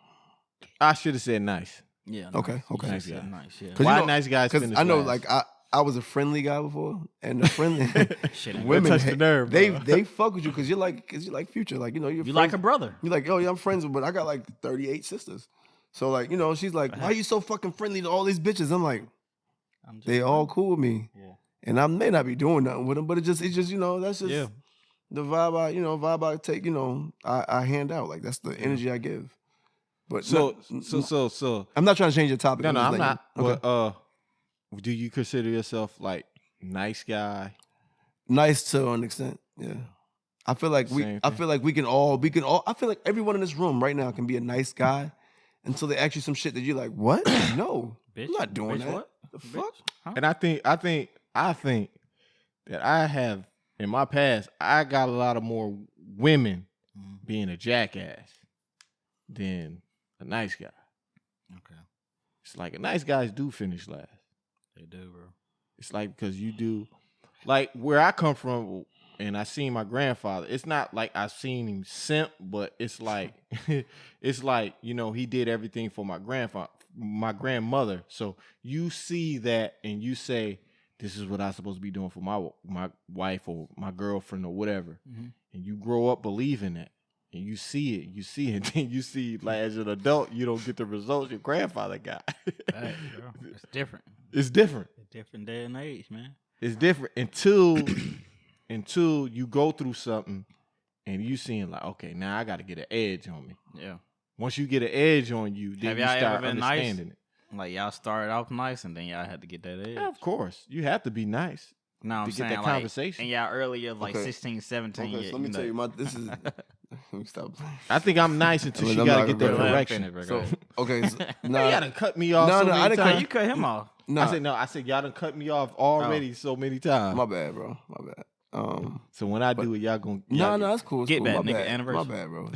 I should have said nice. yeah. Okay. Nice, yeah. Nice, yeah. Why nice guys Because finish I know, last? like I was a friendly guy before, and the friendly Shit, women touch the nerve, they bro. they fuck with you because you're like Future, like you know you're you friends, like a brother. You're like, oh yeah, I'm friends with, but I got like 38 sisters, so like you know she's like, why are you so fucking friendly to all these bitches? I'm like, they all cool with me, and I may not be doing nothing with them, but it's just you know that's just the vibe I take, you know I hand out, like that's the energy I give. But So I'm not trying to change the topic. No, just I'm like, not. Okay. But do you consider yourself like nice guy? Nice to an extent, yeah. I feel like we can all I feel like everyone in this room right now can be a nice guy until they ask you some shit that you're like, what? No, Bitch, I'm not doing that. What? The fuck? Huh? And I think that I have in my past, I got a lot of more women being a jackass than a nice guy. Okay. It's like a nice guys do finish last. They do, bro. It's like because you do, like where I come from, and I seen my grandfather. It's not like I seen him simp, but it's like, you know, he did everything for my grandmother. So you see that and you say, this is what I'm supposed to be doing for my wife or my girlfriend or whatever, and you grow up believing that. And you see it, then you see, like, as an adult, you don't get the results your grandfather got. Right, bro. It's different. It's different. It's a different day and age, man. It's different until you go through something and you seeing like, okay, now I got to get an edge on me. Yeah. Once you get an edge on you, then you start understanding it. Like y'all started off nice and then y'all had to get that edge. Yeah, of course. You have to be nice. No, I'm to saying get that like, conversation. and y'all earlier, like Okay. 16, 17. Okay, so let me tell you, this is. Let me stop. I think I'm nice until I mean, she I'm got to not get that gonna- correction. So okay, so, You done cut me off No, so no, I many didn't cut times. You cut him off. no, I said, y'all done cut me off already so many times. my bad, bro. My bad. So when I do it, y'all gonna... No, that's cool. It's Get cool. back, My nigga, bad. anniversary. My bad, bro.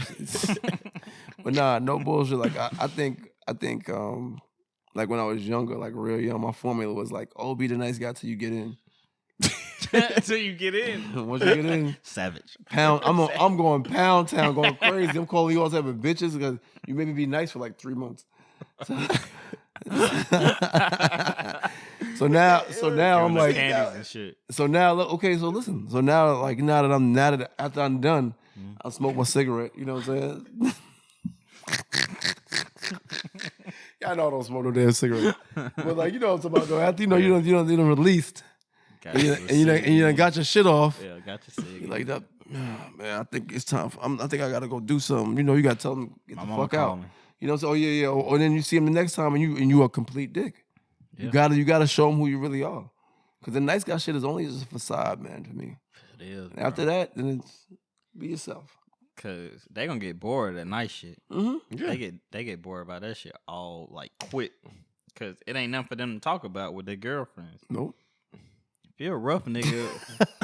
But nah, no bullshit. Like I think like when I was younger, like real young, my formula was like, oh, be the nice guy till you get in. Till you get in. Once you get in, Savage. I'm going pound town, going crazy. I'm calling you all type of bitches because you made me be nice for like 3 months. So now I'm like, Candies and shit. so now look, okay, so listen. So now like after I'm done, I'll smoke my cigarette. You know what I'm saying? Yeah, I know I don't smoke no damn cigarette, but like you know what I'm talking about. Though. After you don't released, and you done got your shit off. Yeah, got your cigarette. Like that, man. I think it's time. I think I gotta go do something. You know, you gotta tell them get My the mama fuck out. called me. You know, so oh yeah. Or then you see him the next time, and you a complete dick. Yeah. You gotta show them who you really are. Because the nice guy shit is only just a facade, man, to me. It is. And after that, then it's be yourself. Cause they gonna get bored of that nice shit. Mm-hmm. Yeah. They get bored by that shit all like quick. Cause it ain't nothing for them to talk about with their girlfriends. Nope. If you're a rough nigga,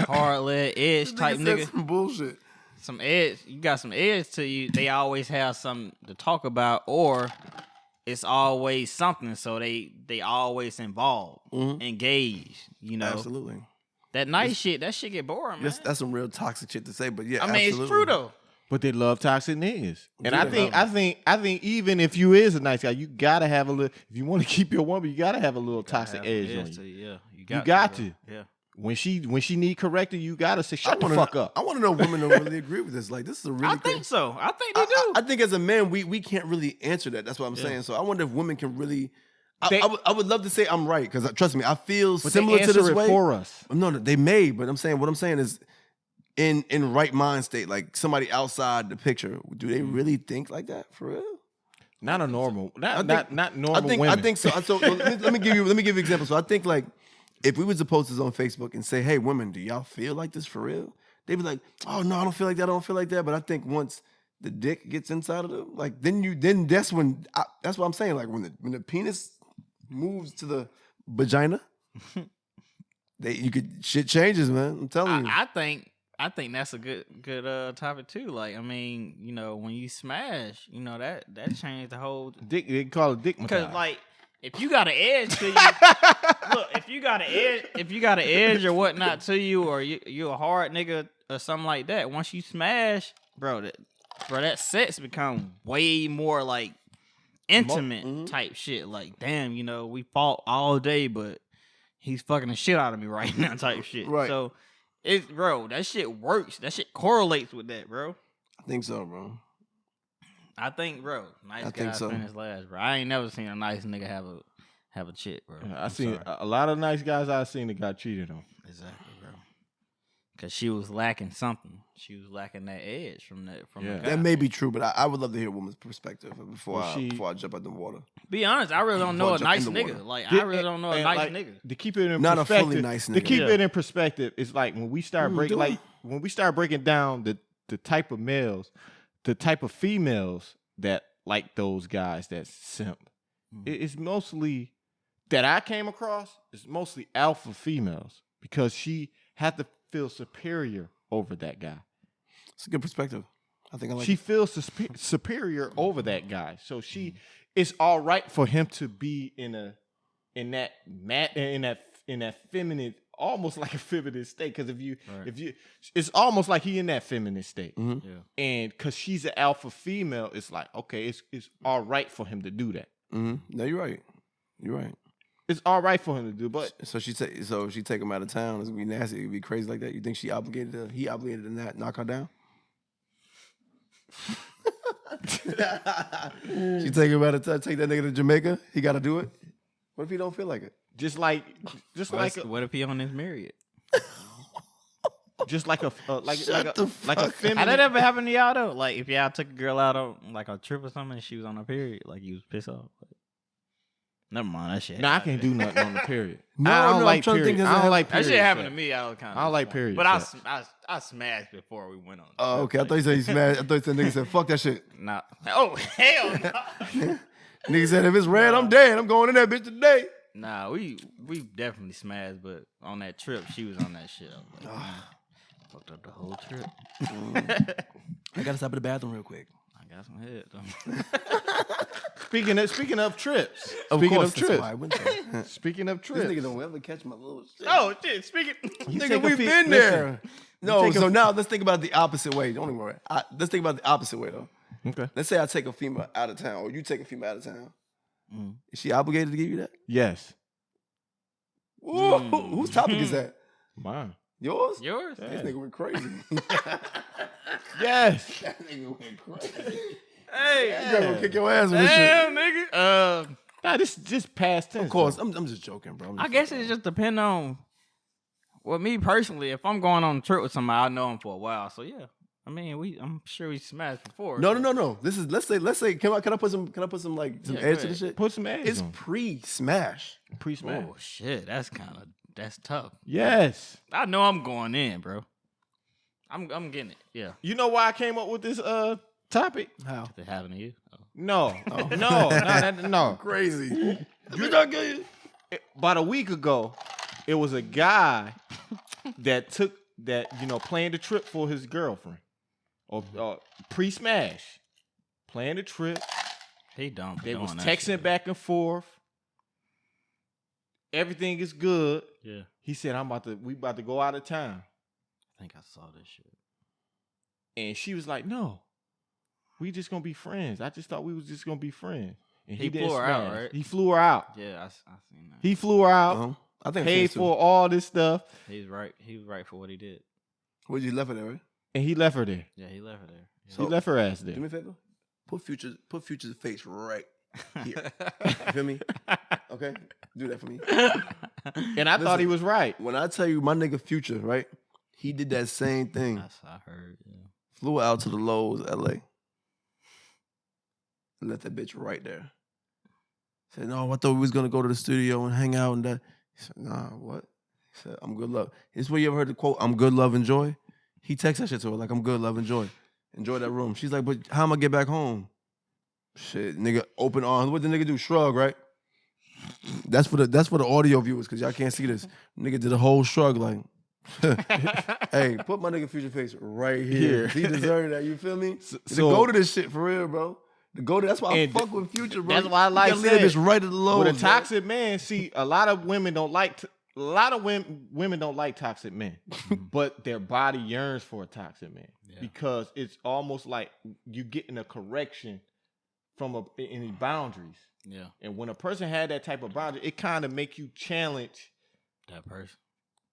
hard leg, edge type said nigga, some bullshit. some edge, you got some edge to you. They always have something to talk about, or it's always something. So they always involved, engaged. You know, Absolutely. That nice shit, that shit get boring, man. That's some real toxic shit to say, but yeah, I mean, absolutely. it's true though. But they love toxic niggas, and Yeah, I think even if you is a nice guy, you gotta have a little. If you want to keep your woman, you gotta have a little toxic edge on you. Yeah, you got to. Yeah. When she need correcting, you gotta say shut the fuck up. I want to know if women don't really agree with this. Like, this is a really. I think so. I think they do. I think as a man, we can't really answer that. That's what I'm saying. So I wonder if women can really. I would love to say I'm right because trust me, I feel similar to this way for us. No, they may, but what I'm saying is, in right mind state, like somebody outside the picture, do they really think like that for real? Not a normal, not normal women. I think so. So let me give you an example. So I think like if we was to post this on Facebook and say, "Hey, women, do y'all feel like this for real?" They'd be like, "Oh no, I don't feel like that. I don't feel like that." But I think once the dick gets inside of them, like then that's when that's what I'm saying. Like when the penis moves to the vagina, shit changes, man. I'm telling you. I think that's a good topic too. Like, I mean, you know, when you smash, you know, that changed the whole dick. They call it dick massage. Because like, if you got an edge to you, look, if you got an edge or whatnot to you, or you a hard nigga or something like that, once you smash, bro, that sex become way more like intimate type shit. Like, damn, you know, we fought all day, but he's fucking the shit out of me right now type shit. Right. So bro, that shit works. That shit correlates with that, bro. I think so, bro. I think, bro, nice guy finish last, bro. I ain't never seen a nice nigga have a chick, bro. I seen a lot of nice guys I've seen that got cheated on. Exactly, bro. Cause she was lacking something. She was lacking that edge from the guy. That may be true, but I would love to hear a woman's perspective before I jump out the water. Be honest, I really don't know a nice nigga. Like, I really don't know a nice nigga. To keep it in not perspective, a fully nice nigga. To keep it in perspective, it's like when we start breaking down the type of males, the type of females that like those guys that simp. It's mostly that I came across. It's mostly alpha females because she had to feel superior over that guy. It's a good perspective. I think she feels superior over that guy. So it's all right for him to be in that feminine, almost like a feminine state. Because if you it's almost like he in that feminine state. Mm-hmm. Yeah. And because she's an alpha female, it's like, okay, it's all right for him to do that. Mm-hmm. No, you're right. You're right. It's all right for him to do, but so she take him out of town. It's gonna be nasty. It'd be crazy like that. You think he obligated to not knock her down? She take him out of town. Take that nigga to Jamaica. He got to do it. What if he don't feel like it? What if he on his married? Just like a feminine. How that ever happen to y'all though? Like if y'all took a girl out on like a trip or something and she was on her period, like you was pissed off. Never mind that shit. No, I can't do nothing on the period. I don't like period. I don't like period. That shit happened to me. I don't like period. But I smashed before we went on. Oh, okay. I thought you said you smashed. I thought you said nigga said fuck that shit. Nah. Oh hell no. Nigga said if it's red, I'm dead. I'm going in that bitch today. Nah, we definitely smashed, but on that trip, she was on that shit. I was like, fucked up the whole trip. I gotta stop at the bathroom real quick. I got some head though. Speaking of trips. Speaking of trips. This nigga don't ever catch my little shit. Oh shit! Nigga, we've been there. No, so now let's think about the opposite way. Don't even worry. Let's think about the opposite way though. Okay. Let's say I take a female out of town, or you take a female out of town. Is she obligated to give you that? Yes. Whoa, whose topic is that? Mine. Yours? Yours? Yeah. This nigga went crazy. Yes. That nigga went crazy. Hey, you gonna kick your ass with this shit. Damn, nigga. Nah, this is just past tense. Of course, I'm just joking, bro. I guess it just depends on. Well, me personally, if I'm going on a trip with somebody, I know him for a while, so yeah. I mean, I'm sure we smashed before. No. This is let's say can I put some like some edge to the shit? Put some edge. It's pre-smash. Pre-smash. Oh shit, that's tough. Yes. I know I'm going in, bro. I'm getting it. Yeah. You know why I came up with this topic? How? If it happened to you? Oh. No. Crazy. About a week ago, it was a guy that took that, planned the trip for his girlfriend. Or pre-smash. Planned the trip, He don't. They was texting back and forth. Everything is good. Yeah. He said, we about to go out of town. I think I saw this shit. And she was like, no, we just gonna be friends. I just thought we was just gonna be friends. And He didn't flew her out, smash. right? He flew her out. Yeah, I seen that. He flew her out. Uh-huh. I think paid for all this stuff. He's right. He was right for what he did. Where'd you left it there, right? And he left her there. Yeah, he left her there. Yeah. He left her ass there. Do me a favor. Put Future's face right here. You feel me? Okay? Do that for me. And I thought he was right. When I tell you my nigga Future, right? He did that same thing. That's what I heard. Yeah. Flew out to the Lowe's, LA. Left that bitch right there. Said, no, I thought we was gonna go to the studio and hang out and that. He said, nah, what? He said, I'm good love. Is where you ever heard the quote, I'm good, love, enjoy? He texted that shit to her, like, I'm good, love, enjoy. Enjoy that room. She's like, but how am I get back home? Shit, nigga, open arms. What the nigga do? Shrug, right? That's for the audio viewers, because y'all can't see this. Nigga did a whole shrug, like, hey, put my nigga Future face right here. He deserved that, you feel me? So go to this shit for real, bro. To go to, that's why I fuck with Future, bro. That's why I like that bitch right at the low. With a toxic man, see, a lot of women don't like women don't like toxic men, but their body yearns for a toxic man because it's almost like you getting a correction from any boundaries. Yeah. And when a person had that type of boundary, it kind of make you challenge that person.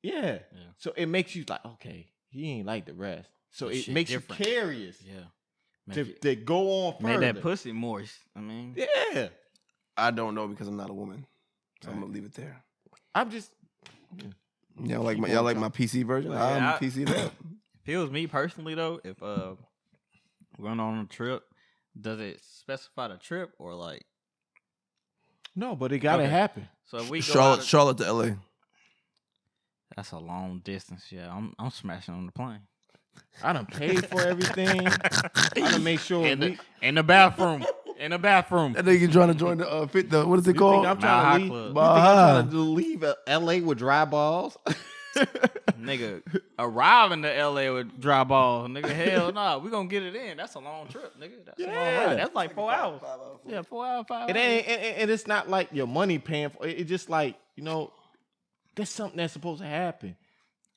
Yeah. So it makes you like, okay, he ain't like the rest. So it makes different. You curious. Yeah. To go on further. Made that pussy moist. I mean. Yeah. I don't know because I'm not a woman. So I'm gonna leave it there. I'm just y'all like my PC version? I'm PC that. If it was me personally though, if we're going on a trip, does it specify the trip or like no, but it gotta happen. So if we go Charlotte to LA. That's a long distance, yeah. I'm smashing on the plane. I done paid for everything. I done make sure in the bathroom. In the bathroom. That nigga trying to join the what is it called? I'm trying to leave LA with dry balls. Nigga, arrive in the LA with dry balls. Nigga, hell nah. We gonna get it in. That's a long trip, nigga. That's a long ride. That's like 4 hours. 5 hours. Yeah, 4 hours, 5 hours. It ain't, and it's not like your money paying for it. It's just like, you know, that's something that's supposed to happen.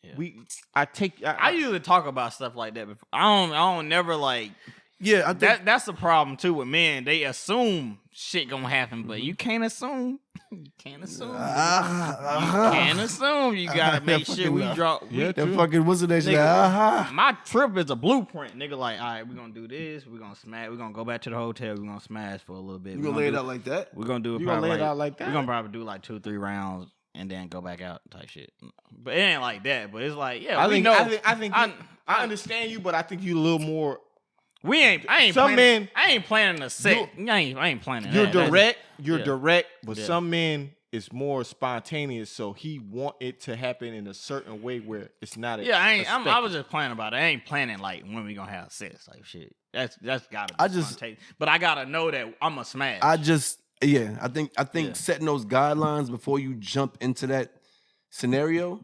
Yeah. I usually talk about stuff like that before. I don't never like. Yeah, I think that's the problem too with men. They assume shit gonna happen, but you can't assume. You can't assume. You can't assume. You gotta make sure we drop. Yeah, that fucking what's the nation? My trip is a blueprint, nigga. Like, all right, we're gonna do this. We're gonna smash. We're gonna go back to the hotel. We're gonna smash for a little bit. You gonna lay it out like that? We're gonna do it. You gonna lay it out like that? We're gonna probably do like 2-3 rounds and then go back out type shit. But it ain't like that. But it's like, yeah, I understand you, but I think you a little more. I ain't planning a set. I ain't planning. You're direct. You're direct, but some men it's more spontaneous. So he want it to happen in a certain way where it's not. I was just planning about it. I ain't planning like when we gonna have sex type shit. That's gotta be spontaneous. But I gotta know that I'm a smash. I think setting those guidelines before you jump into that scenario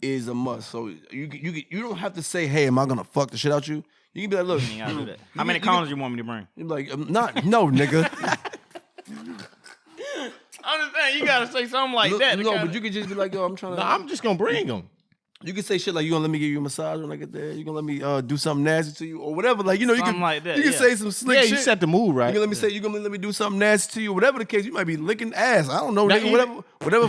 is a must. So you don't have to say, hey, am I gonna fuck the shit out you? You can be like, look, you gotta do that. How many condoms you want me to bring? You're like, no, nigga. I'm just saying, you gotta say something like that. No, but you could just be like, yo, I'm trying to. No, I'm just gonna bring them. You can say shit like, you gonna let me give you a massage when I get there? You gonna let me do something nasty to you or whatever? Like, you know, something you can like that, you can say some slick shit. You set the mood right. You gonna let me do something nasty to you, whatever the case. You might be licking ass. I don't know, nigga. Whatever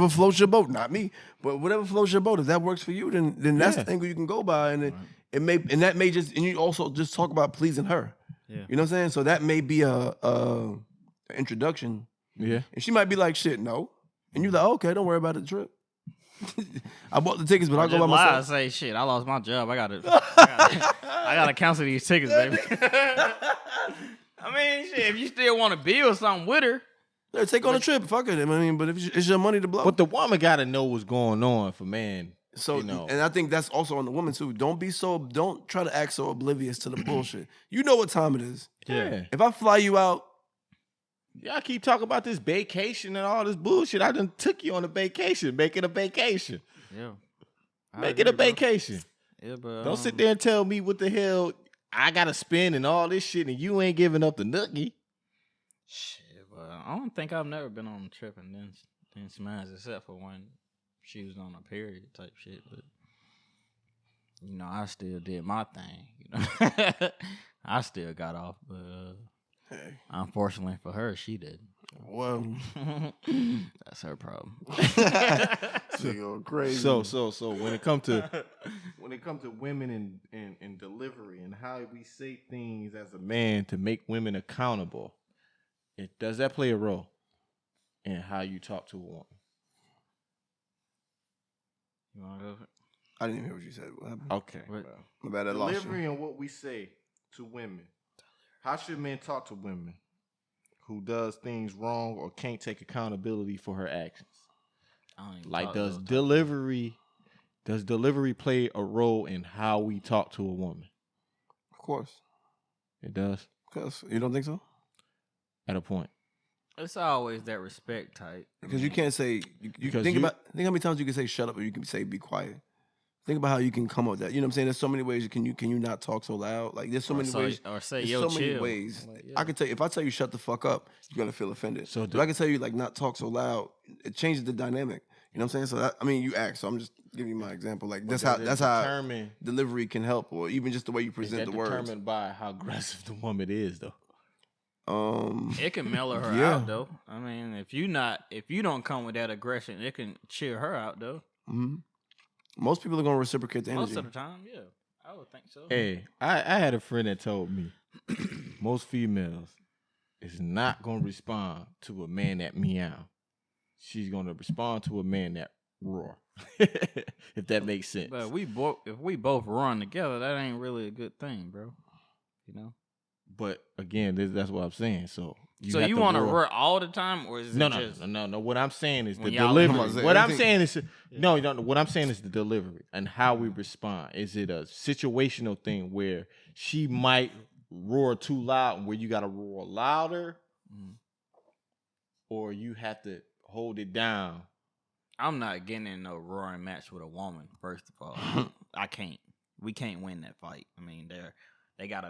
floats your boat. Not me, but whatever floats your boat. If that works for you, then that's the angle you can go by, and it may just and you also just talk about pleasing her. Yeah. You know what I'm saying? So that may be a introduction. Yeah. And she might be like, shit, no. And you're like, okay, don't worry about the trip. I bought the tickets, but I'll go by myself. I say, shit, I lost my job. I gotta cancel these tickets, baby. I mean, shit, if you still want to build something with her, yeah, take on a trip. Fuck it. I mean, but if it's your money to blow. But the woman gotta know what's going on for man. So, you know. And I think that's also on the woman too. Don't try to act so oblivious to the bullshit. You know what time it is. Yeah. If I fly you out. Y'all keep talking about this vacation and all this bullshit. I done took you on a vacation. Make it a vacation. Yeah. Make it a vacation. Yeah, but don't sit there and tell me what the hell I gotta spend and all this shit and you ain't giving up the nookie. Shit, but I don't think I've never been on a trip and then smashed except for when she was on a period type shit. But you know, I still did my thing. You know, I still got off, but unfortunately for her, she didn't. Well, that's her problem. so going crazy. So when it comes to women and delivery and how we say things as a man to make women accountable, does that play a role in how you talk to a woman? You want to go? I didn't even hear what you said. What happened? Okay. What? My bad. I lost Delivery you. and what we say to women. How should men talk to women who does things wrong or can't take accountability for her actions? I don't even Like, talk does those delivery play a role in how we talk to a woman? Of course. It does. Because you don't think so? At a point. It's always that respect type. Because you can't say you think how many times you can say shut up or you can say be quiet. Think about how you can come up with that. You know what I'm saying? There's so many ways. Can you not talk so loud? Like there's so many ways. Or say there's yo, so chill. many ways. Like, I can tell you if I tell you shut the fuck up, you're gonna feel offended. So if I can tell you like not talk so loud, it changes the dynamic. You know what I'm saying? So that, I mean, you ask. So I'm just giving you my example. Like that's how delivery can help, or even just the way you present the words. Determined by how aggressive the woman is, though. It can mellow her out though. I mean, if you don't come with that aggression, it can cheer her out though. Mm-hmm. Most people are gonna reciprocate the energy. Most of the time, yeah, I would think so. Hey, I had a friend that told me most females is not gonna respond to a man that meow. She's gonna respond to a man that roar. If that makes sense. But if we both run together, that ain't really a good thing, bro. You know. But again, that's what I'm saying. So you want to roar all the time, or is it no? What I'm saying is the delivery. What I'm saying is What I'm saying is the delivery and how we respond. Is it a situational thing where she might roar too loud, and where you got to roar louder, or you have to hold it down? I'm not getting in no roaring match with a woman. First of all, I can't. We can't win that fight. I mean, they got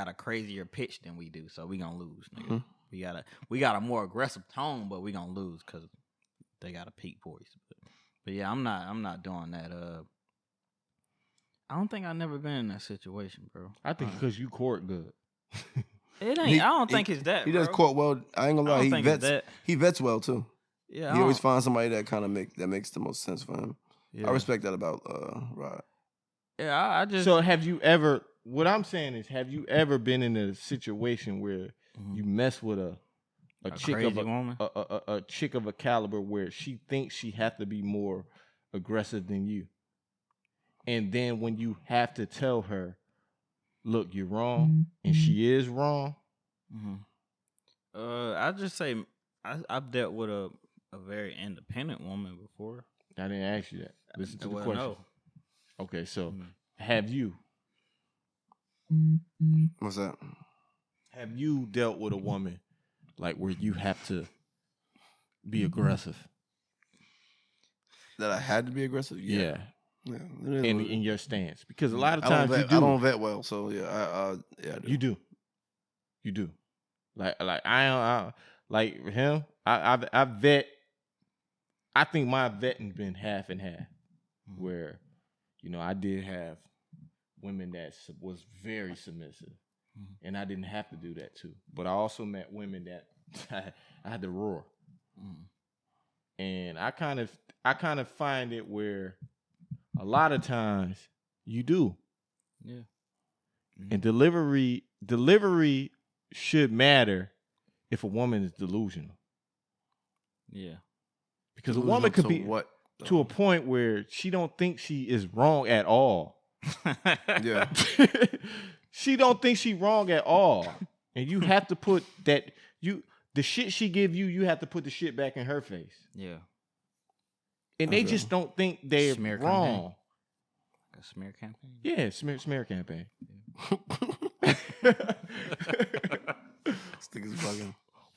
a crazier pitch than we do, so we gonna lose, nigga. Mm-hmm. We got a more aggressive tone, but we gonna lose because they got a peak voice. But yeah, I'm not doing that. I don't think I've never been in that situation, bro. I think because you court good. It ain't. I don't think it's that. He does court well. I ain't gonna lie. He vets well too. Yeah, he always finds somebody that kind of makes the most sense for him. Yeah. I respect that about Rod. Yeah, I just. So have you ever? What I'm saying is, have you ever been in a situation where you mess with a chick of a chick of a caliber where she thinks she has to be more aggressive than you, and then when you have to tell her, look, you're wrong, and she is wrong. I just say I've dealt with a very independent woman before. I didn't ask you that. Listen to the question. No. Okay, so have you? What's that? Have you dealt with a woman like where you have to be aggressive? That I had to be aggressive? Yeah. In your stance, because a lot of times I don't vet well, so yeah, I do. You do. Like I like him. I vet. I think my vetting been half and half, where I did have women that was very submissive, and I didn't have to do that too. But I also met women that I had to roar, and I kind of find it where a lot of times you do, and delivery should matter if a woman is delusional, because a woman could be to a point where she don't think she is wrong at all. Yeah. She don't think she wrong at all. And you have to put that the shit she give you, you have to put the shit back in her face. Yeah. And they just don't think they're smear wrong. Campaign. A smear campaign? Yeah, smear campaign.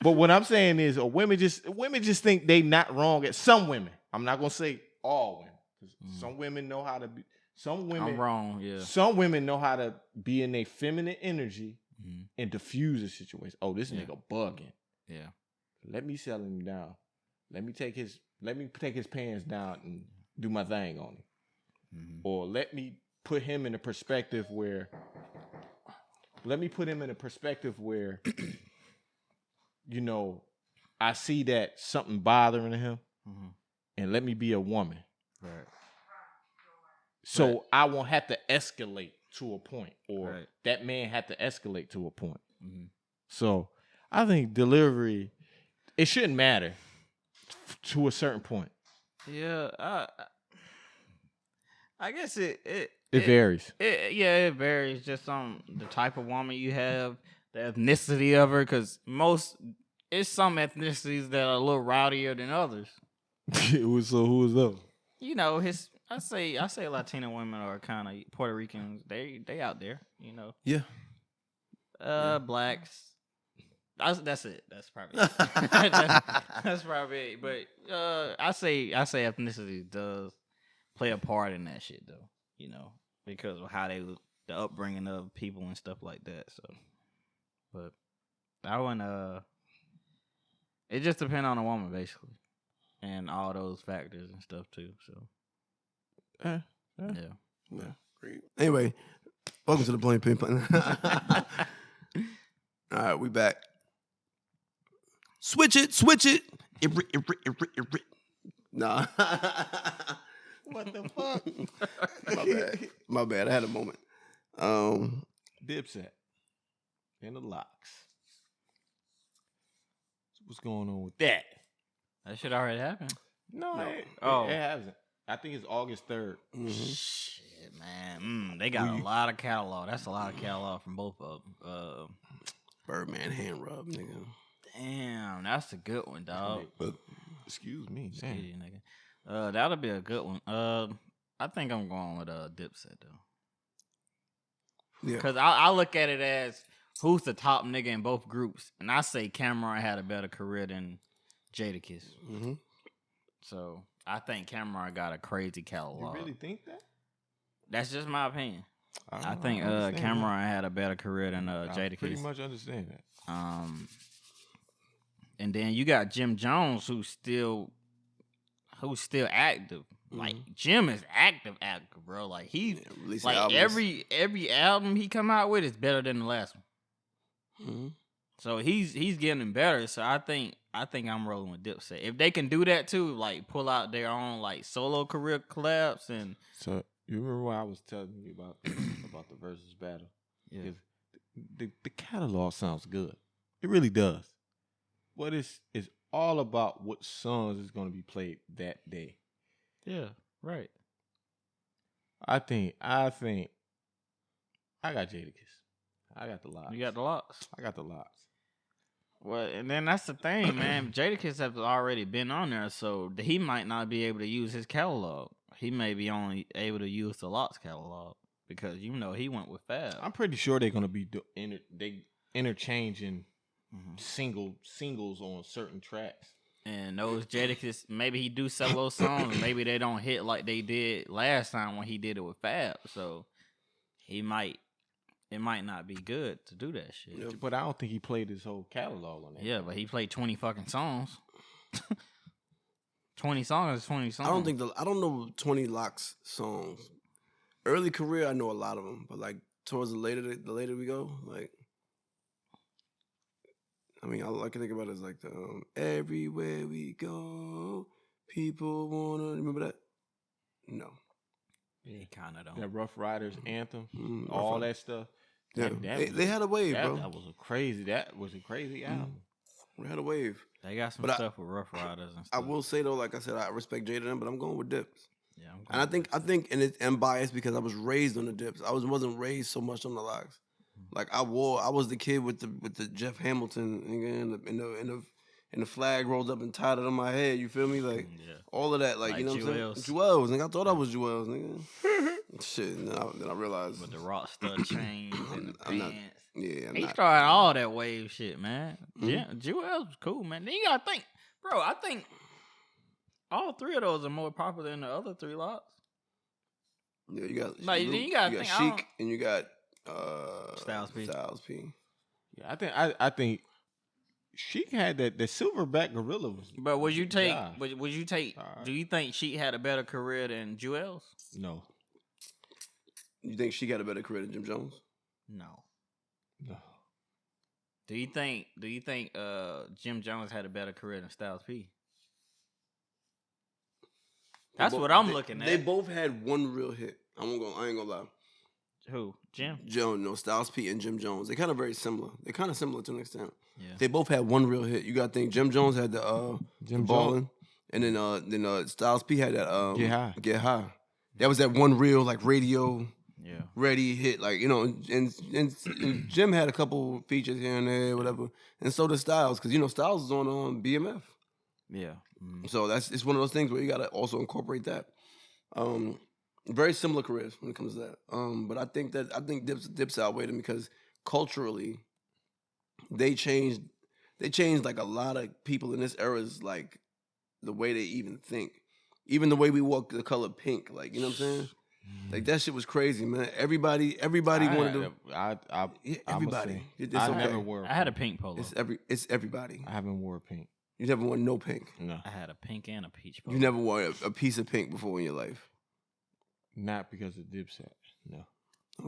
But what I'm saying is women just think they not wrong at some women. I'm not gonna say all women. Some women know how to be. Some women. I'm wrong. Yeah. Some women know how to be in their feminine energy and diffuse the situation. Oh, this nigga bugging. Yeah. Let me settle him down. Let me take his pants down and do my thing on him. Or let me put him in a perspective where you know, I see that something bothering him, and let me be a woman. Right. So I won't have to escalate to a point, or that man had to escalate to a point. So I think delivery, it shouldn't matter to a certain point. Yeah, I guess it varies. It varies just on the type of woman you have, the ethnicity of her, because it's some ethnicities that are a little rowdier than others. So who is those? You know, I say Latino women are kind of Puerto Ricans. They out there, you know. Yeah. Blacks. That's it. That's probably it. that's probably it. But I say ethnicity does play a part in that shit though. You know, because of how the upbringing of people and stuff like that. So, but I wouldn't. It just depends on the woman basically, and all those factors and stuff too. So, yeah. Great. Anyway, welcome to the Plain Pin. All right, we back. Switch it. Nah. What the fuck? My bad. I had a moment. Dipset and the Lox. What's going on with that? That shit already happened. No. It hasn't. I think it's August 3rd. Shit, man. They got a lot of catalog. That's a lot of catalog from both of them. Birdman hand rub, nigga. Damn, that's a good one, dog. Excuse me, Excuse you, nigga. That'll be a good one. I think I'm going with Dipset though. Yeah. Because I look at it as who's the top nigga in both groups, and I say Cameron had a better career than Jadakiss. So I think Cameron got a crazy catalog. You really think that? That's just my opinion. I think Cameron had a better career than Jadakiss. I pretty much understand that. And then you got Jim Jones, who's still active. Like Jim is active, bro. Like he's like every album he come out with is better than the last one. So he's getting better. So I think I'm rolling with Dipset. If they can do that too, like pull out their own like solo career collabs and. So you remember what I was telling you about the versus battle? Yeah. The catalog sounds good. It really does. But it's all about what songs is going to be played that day. Yeah, right. I think I got Jadakiss. I got the Lox. You got the Lox? I got the Lox. Well, and then that's the thing, man. Jadakiss has already been on there, so he might not be able to use his catalog. He may be only able to use the Lox catalog because you know he went with Fab. I'm pretty sure they're gonna be interchanging singles on certain tracks. And those Jadakiss, maybe he do solo songs, maybe they don't hit like they did last time when he did it with Fab. So it might not be good to do that shit. Yeah, but I don't think he played his whole catalog on that. Yeah, but he played 20 fucking songs. 20 songs is 20 songs. I don't know 20 Lox songs. Early career, I know a lot of them, but like towards the later we go, like. I mean, all I can think about is like the everywhere we go, people wanna remember that. No, he kind of don't. That Rough Riders anthem, all that stuff. Yeah, they had a wave, bro. That was a crazy album. We had a wave. They got some stuff with Rough Riders and stuff. I will say though, like I said, I respect Jada, but I'm going with Dips. Yeah, and I think, and I'm biased because I was raised on the Dips. I wasn't raised so much on the Lox. Like I was the kid with the Jeff Hamilton and the flag rolled up and tied it on my head. You feel me? Like all of that. Like you know what I'm saying? Jewels, nigga. I thought I was Jewels, nigga. Shit. Then I realized with the rock stud chain and the pants. He not. started all that wave shit, man. Jewels was cool, man. Then you gotta think, bro. I think all three of those are more popular than the other three Lox. Yeah, you got think Chic and you got Styles P. Styles P. Yeah, I think Sheik had that. The silverback gorilla was. But would you take? Yeah. Would you take? Do you think she had a better career than Jewels? No. You think she got a better career than Jim Jones? No. No. Do you think Jim Jones had a better career than Styles P? That's what I'm looking at. They both had one real hit. I ain't gonna lie. Who? Jim? Styles P and Jim Jones. They're kind of very similar. They're kind of similar to an extent. Yeah. They both had one real hit. You got to think Jim Jones had the Ballin', and then Styles P had that Get High. That was that one real like radio ready hit, like, you know, and Jim had a couple features here and there, whatever, and so did Styles, because, you know, Styles is on BMF. Yeah. Mm. So it's one of those things where you got to also incorporate that. Very similar careers when it comes to that. But I think Dipset outweighed them because culturally, they changed like a lot of people in this era's like the way they even think, even the way we walk the color pink. Like, you know what I'm saying? Like that shit was crazy, man. Everybody wanted to. Everybody. I never wore. I had a pink polo. It's everybody. I haven't wore pink. You never wore no pink. No. I had a pink and a peach polo. You never wore a piece of pink before in your life. Not because of Dipset. No.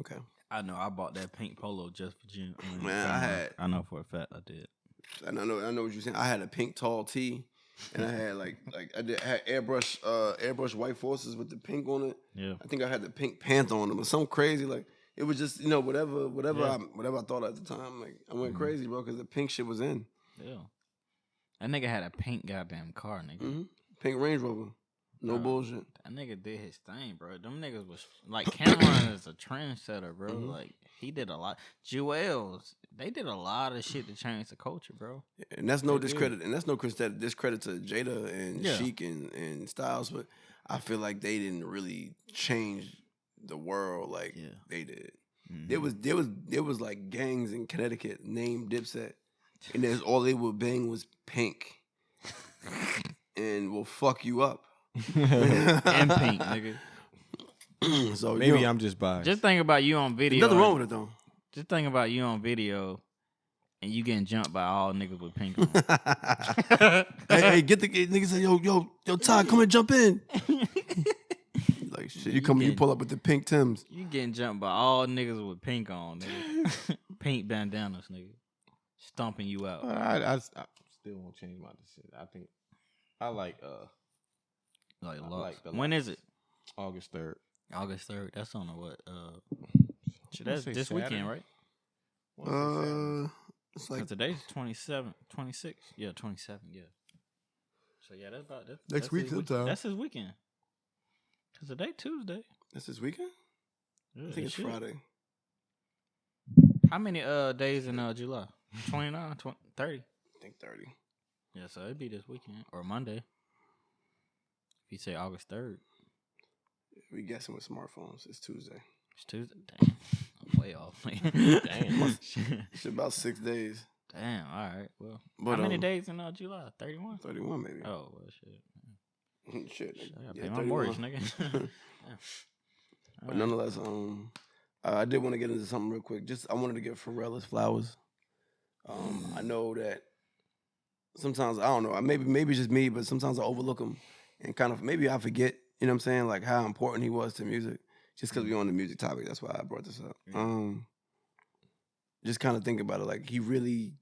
Okay. I know. I bought that pink polo just for Jim. Man, I know for a fact I did. And I know what you're saying. I had a pink tall tee, and I had I had airbrush white forces with the pink on it. Yeah. I think I had the pink panther on them or something crazy. Like it was just, you know, whatever I thought at the time. Like I went crazy, bro, because the pink shit was in. Yeah. That nigga had a pink goddamn car, nigga. Mm-hmm. Pink Range Rover. No bullshit. That nigga did his thing, bro. Them niggas was like Cameron is a trendsetter, bro. Mm-hmm. Like he did a lot. Jewels, they did a lot of shit to change the culture, bro. And that's no discredit. And that's no discredit to Jada and Sheik and Styles, but I feel like they didn't really change the world like they did. Mm-hmm. There was like gangs in Connecticut named Dipset, and there's all they would bang was pink, and will fuck you up. And pink, nigga. So maybe I'm just biased. Just think about you on video. Nothing wrong with it though. Just think about you on video, and you getting jumped by all niggas with pink on. hey, get the niggas say, yo, Todd, come and jump in. Like shit, you pull up with the pink Timbs. You getting jumped by all niggas with pink on, nigga. Pink bandanas, nigga. Stomping you out. I still won't change my decision. I think I like Lox. When is it? August 3rd. August 3rd. That's on the what? That's this Saturday? weekend, right? It's like today's 27, 26. Yeah, 27. Yeah. So yeah, that's about that. Next week sometime. That's his weekend. Cause today Tuesday. That's this weekend. Yeah, I think it's Friday. How many days in July? 29, 20, 30. I think 30. Yeah, so it'd be this weekend or Monday. If you say August 3rd. We guessing with smartphones. It's Tuesday. It's Tuesday. Damn. I'm way off. Damn. It's about 6 days. Damn. All right. Well, how many days in July? 31? 31 maybe. Oh, well, shit. Shit. I gotta pay my mortgage, nigga. But nonetheless, I did want to get into something real quick. I wanted to give Pharrell his flowers. I know that sometimes, I don't know, maybe it's just me, but sometimes I overlook him and kind of, maybe I forget, you know what I'm saying, like how important he was to music, just because we're on the music topic. That's why I brought this up. Just kind of think about it, like he really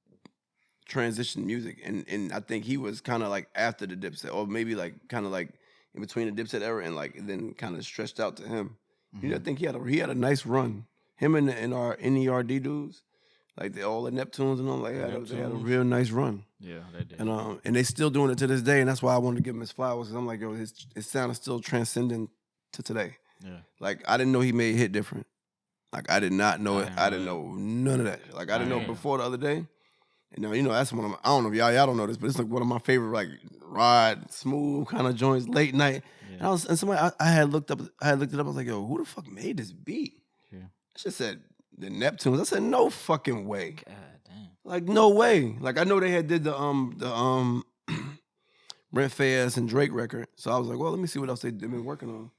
transitioned music, and I think he was kind of like after the Dipset, or maybe like kind of like in between the Dipset era and like then kind of stretched out to him. Mm-hmm. You know, I think he had a nice run. Him and our NERD dudes, like all the Neptunes and all, like they had a real nice run. Yeah, they did. And they still doing it to this day, and that's why I wanted to give him his flowers. Cause I'm like, yo, his sound is still transcendent to today. Yeah. Like I didn't know he made Hit different. Like I did not know it. I didn't know none of that. Like I didn't know before the other day. And now, you know, that's one of my, I don't know if y'all don't know this, but it's like one of my favorite like ride smooth kind of joints late night. Yeah. And somebody I had looked it up. I was like, yo, who the fuck made this beat? Yeah. I just said the Neptunes. I said, no fucking way. God damn. Like no way. Like I know they had did the Brent Faiyaz and Drake record. So I was like, well, let me see what else they've been working on.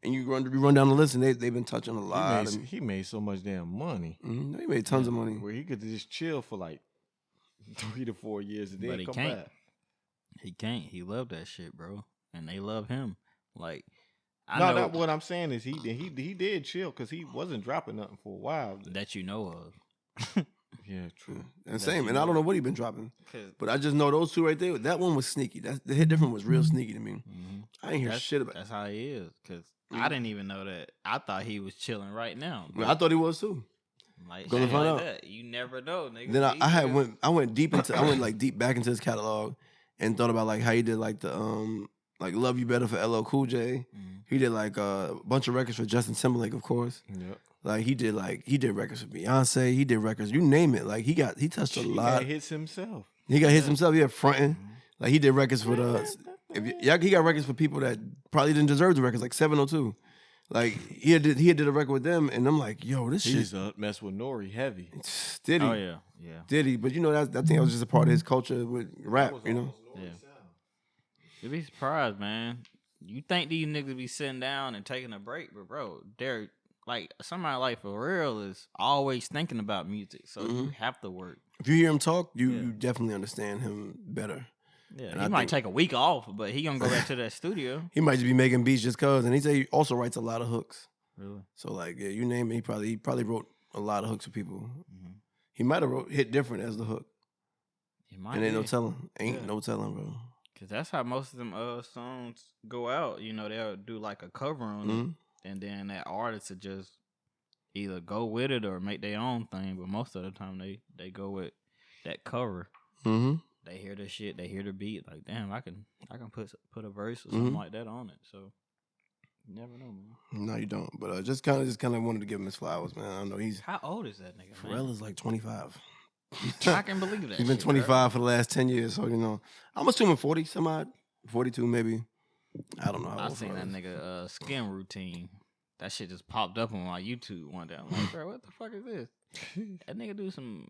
And you run down the list, and they've been touching a lot. He made so much damn money. Mm-hmm. He made tons of money. Where he could just chill for like 3 to 4 years and then he come can't. back. He can't. He loved that shit, bro, and they love him. Like, Not what I'm saying is he did chill because he wasn't dropping nothing for a while that you know of. Yeah, true. And same, and I don't know what he been dropping, but I just know those two right there. That one was sneaky. The hit different was real sneaky to me. Mm-hmm. I ain't hear shit about. That's how he is. Because I didn't even know that. I thought he was chilling right now. I thought he was too. Like, Gonna find out. That. You never know, nigga. Then I went deep back into his catalog and thought about like how he did like the like Love You Better for LL Cool J. Mm-hmm. He did like a bunch of records for Justin Timberlake, of course. Yep. Like he did records for Beyonce. He did records, you name it. Like he touched a lot. He got hits himself. He got hits himself. Yeah, fronting. Like he did records for he got records for people that probably didn't deserve the records, like 702. Like he did a record with them, and I'm like, yo, this shit. He's mess with Nori heavy. Did he? Oh yeah. Did he? But you know I think that was just a part of his culture with rap. You know. Yeah. You'd be surprised, man. You think these niggas be sitting down and taking a break, but bro, they're like somebody like Pharrell is always thinking about music, so you have to work. If you hear him talk, you definitely understand him better. Yeah, and he might take a week off, but he gonna go back to that studio. He might just be making beats just cause, and he say he also writes a lot of hooks. Really? So like, yeah, you name it, he probably wrote a lot of hooks for people. Mm-hmm. He might have hit different as the hook. And ain't no telling. No telling, bro. Cause that's how most of them songs go out. You know, they'll do like a cover on it, and then that artist will just either go with it or make their own thing. But most of the time, they go with that cover. Mm-hmm. They hear the shit, they hear the beat. Like, damn, I can put a verse or something like that on it. So you never know, man. No, you don't. But just kind of wanted to give him his flowers, man. I don't know he's. How old is that nigga? Pharrell is like 25. I can believe that. He's been 25 for the last 10 years, so you know. I'm assuming 40, some odd, 42 maybe. I don't know. I seen that nigga skin routine. That shit just popped up on my YouTube one day. I'm like, bro, what the fuck is this? That nigga do some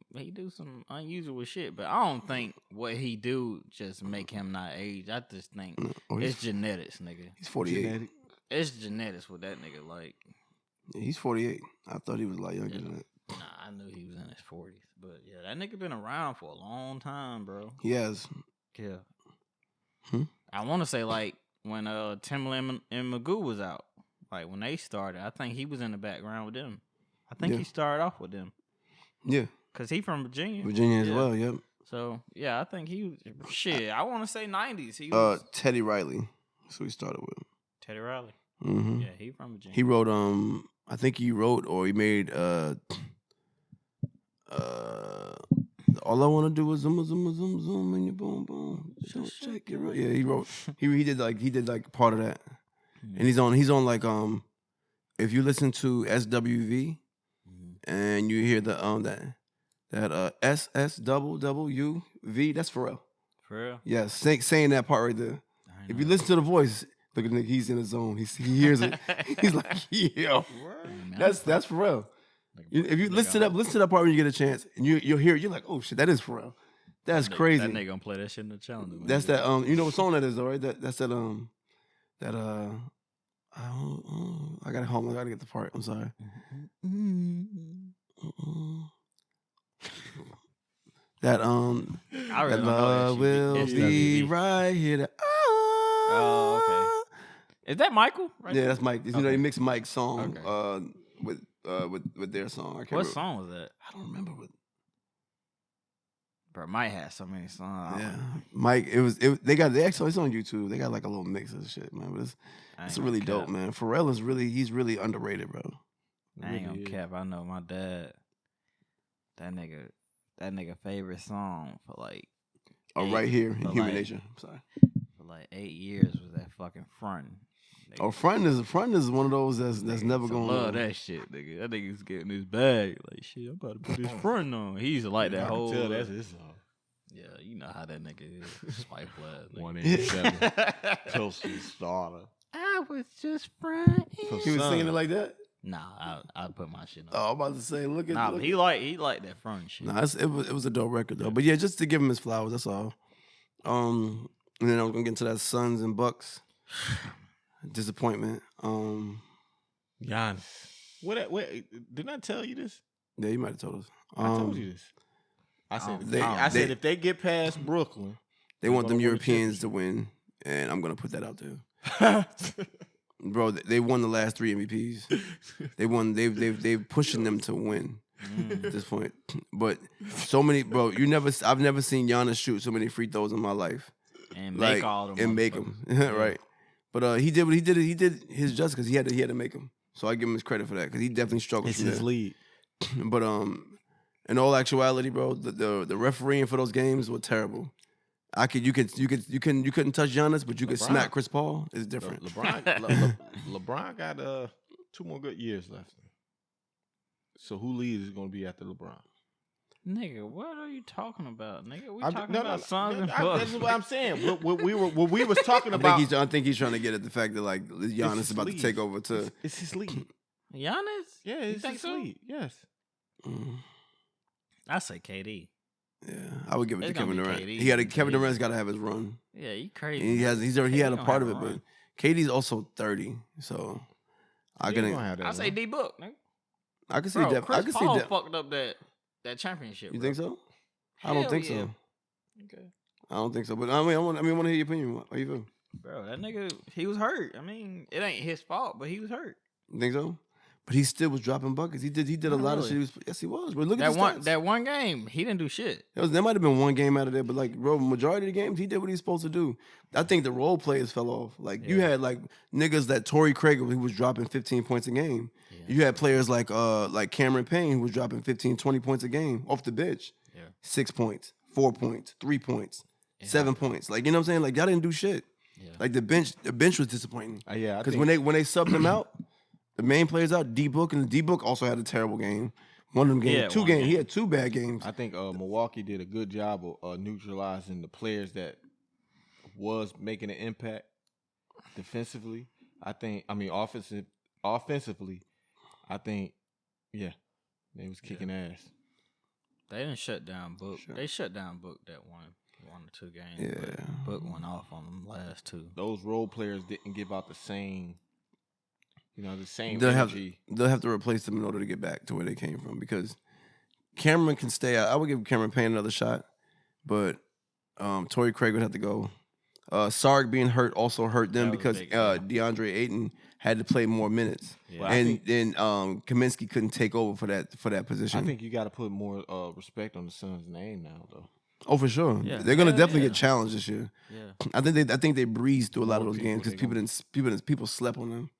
unusual shit, but I don't think what he do just make him not age. I just think it's genetics, nigga. He's 48. It's genetics with that nigga. Like, yeah, he's 48. I thought he was a lot younger than that. Nah, I knew he was in his 40s, but yeah, that nigga been around for a long time, bro. He has. Yeah. I want to say like when Timbaland and Magoo was out. Like, when they started, I think he was in the background with them. I think he started off with them. Yeah. Because he from Virginia. Virginia as well, yep. So, yeah, I think he was... Shit, I want to say 90s. He was... Teddy Riley. That's who he started with. Teddy Riley. Mm-hmm. Yeah, he from Virginia. He wrote, I think he wrote or he made, all I want to do is zoom, zoom, zoom, zoom, and you boom, boom. Check it. Yeah, he wrote... He did like part of that. And he's on like if you listen to SWV and you hear the that SSWV, that's Pharrell. For real? Yeah, saying that part right there. If you listen to the voice, look at Nick, he's in the zone. He hears it. He's like, yo, that's Pharrell. If you listen to that part when you get a chance, and you'll hear it, you're like, oh shit, that is Pharrell. That's crazy. That nigga gonna play that shit in the challenge. That's that you know what song that is though, right? That's that I got it home. I gotta get the part. I'm sorry. That I really that love will be right here. Oh, okay. Is that Michael? Right Yeah, that's Mike. You know, they mixed Mike's song with their song. I can't remember. Song was that? I don't remember what. Bro, Mike has so many songs. Yeah, Mike. They actually it's on YouTube. They got like a little mix of shit, man. But it's really dope, man. Pharrell is he's really underrated, bro. I ain't gonna cap. I know my dad. That nigga favorite song for like. Oh, right here, Human Nature. I'm sorry. For like 8 years was that fucking Front. Oh, Front is one of those that's never going to love that shit, nigga. That nigga's getting his bag. Like, shit, I'm about to put this Front on. He used to like that whole. Tell that's his song. Yeah, you know how that nigga is. Spike Flag. 187. Close to starter. I was just fronting. He was singing it like that? Nah, I put my shit on. Oh, I'm about to say, look at. Nah, but he liked that front shit. Nah, it was a dope record though. But yeah, just to give him his flowers, that's all. And then I'm gonna get into that Suns and Bucks disappointment. Giannis. What? Didn't I tell you this? Yeah, you might have told us. I told you this. I said if they get past Brooklyn, they want them Europeans to win, and I'm gonna put that out there. Bro, they won the last 3 MVPs. They won. They've pushing them to win at this point. But so many, bro. I've never seen Giannis shoot so many free throws in my life. And make all them. And make them. Right. But he did what he did. He did his justice because he had to make them. So I give him his credit for that because he definitely struggled. It's his lead. But in all actuality, bro, the refereeing for those games were terrible. You couldn't touch Giannis, but you could smack Chris Paul. It's different. LeBron got 2 more good years left. So who leads is going to be after LeBron? Nigga, what are you talking about, nigga? We talking about Suns and Bucks. That's what I'm saying. What we was talking about. I think he's trying to get at the fact that like Giannis is about to take over too. It's his league. Giannis? Yeah, it's his league. Yes. I say KD. Yeah, I would give it to Kevin Durant. Kevin Durant's got to have his run. Yeah, you crazy. And he had a part of it, but KD's also 30, so I say D Book, nigga. I can see that. Chris Paul fucked up that championship. You bro. think so? I don't think so. Okay. I don't think so. But I want to hear your opinion. How you feel? Bro, that nigga, he was hurt. I mean, it ain't his fault, but he was hurt. You think so? But he still was dropping buckets. He did a lot of shit. Yes, he was. But look at that one game, he didn't do shit. There might have been one game out of there, but like, bro, majority of the games, he did what he's supposed to do. I think the role players fell off. Like you had like niggas that Torrey Craig who was dropping 15 points a game. Yeah. You had players like Cameron Payne who was dropping 15, 20 points a game off the bench. Yeah. 6 points, 4 points, 3 points, 7 points. Like, you know what I'm saying? Like y'all didn't do shit. Yeah. Like the bench was disappointing. Yeah, because when they subbed them out. The main players out, D-Book, and D-Book also had a terrible game. One of them games, he had 2 bad games. I think Milwaukee did a good job of neutralizing the players that was making an impact defensively. Offensively, I think, they was kicking ass. They didn't shut down Book. Sure. They shut down Book that one or 2 games. Yeah. Book went off on them last 2. Those role players didn't give out the same. The same energy. They'll have to replace them in order to get back to where they came from because Cameron can stay out. I would give Cameron Payne another shot, but Torrey Craig would have to go. Sark being hurt also hurt them because DeAndre Ayton had to play more minutes, and then Kaminsky couldn't take over for that position. I think you got to put more respect on the Suns' name now, though. Oh, for sure. Yeah. They're gonna definitely get challenged this year. Yeah. I think they breezed through a lot of those games because people slept on them.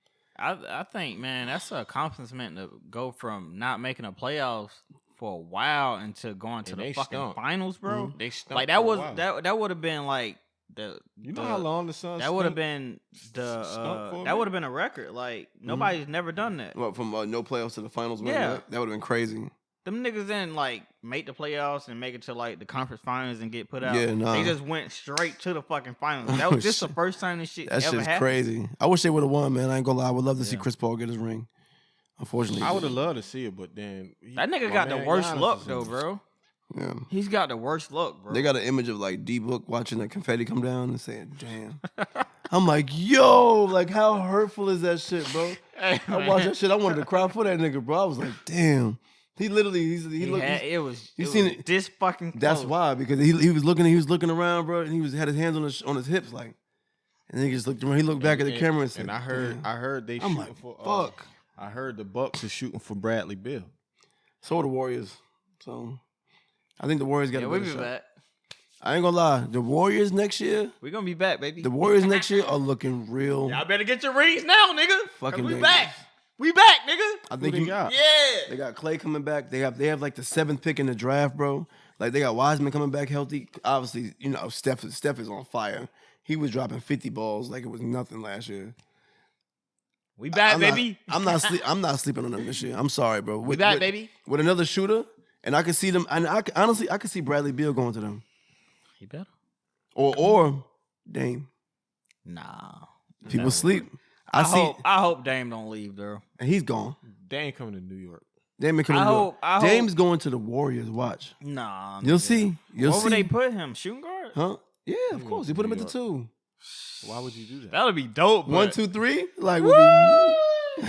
I think, man, that's an accomplishment to go from not making a playoffs for a while into going to the fucking finals, bro. Mm-hmm. They stunk like that was that would have been like how long the Suns that would have been that would have been a record. Like nobody's never done that. What, from no playoffs to the finals? Yeah, that would have been crazy. Them niggas didn't like make the playoffs and make it to like the conference finals and get put out. Yeah, nah. They just went straight to the fucking finals. That was just the first time this shit ever happened. That's crazy. I wish they would have won, man. I ain't gonna lie. I would love to see Chris Paul get his ring. Unfortunately, I would have loved to see it, but then that nigga got the worst luck though, bro. Yeah, he's got the worst luck, bro. They got an image of like D-Book watching the confetti come down and saying, "Damn." I'm like, yo, like how hurtful is that shit, bro? Hey, I watched that shit. I wanted to cry for that nigga, bro. I was like, damn. He literally, it was this fucking close. That's why, because he was looking around, bro, and he had his hands on his hips, like, and then he just looked around. He looked back at the camera and said, and I heard they shooting like, for fuck. I heard the Bucks are shooting for Bradley Beal. So are the Warriors. So I think the Warriors got a better shot. Back. I ain't gonna lie, the Warriors next year. We're gonna be back, baby. The Warriors next year are looking real. Y'all better get your rings now, nigga. Fucking we back. We back, nigga. I think they got Clay coming back. They have like the 7th pick in the draft, bro. Like they got Wiseman coming back healthy. Obviously, Steph is on fire. He was dropping 50 balls like it was nothing last year. We back, baby. I'm not sleeping on them this year. I'm sorry, bro. We back, baby. With another shooter, and I can see them. And I can see Bradley Beal going to them. He better. Or Dame. Nah. People sleep. I hope Dame don't leave, though. And he's gone. Dame coming to New York. Dame's going to the Warriors. Watch. Nah. You'll see. Where would they put him? Shooting guard? Huh? Yeah, of course. He put him at the 2. Why would you do that? That would be dope. 1, 2, 3, like would be.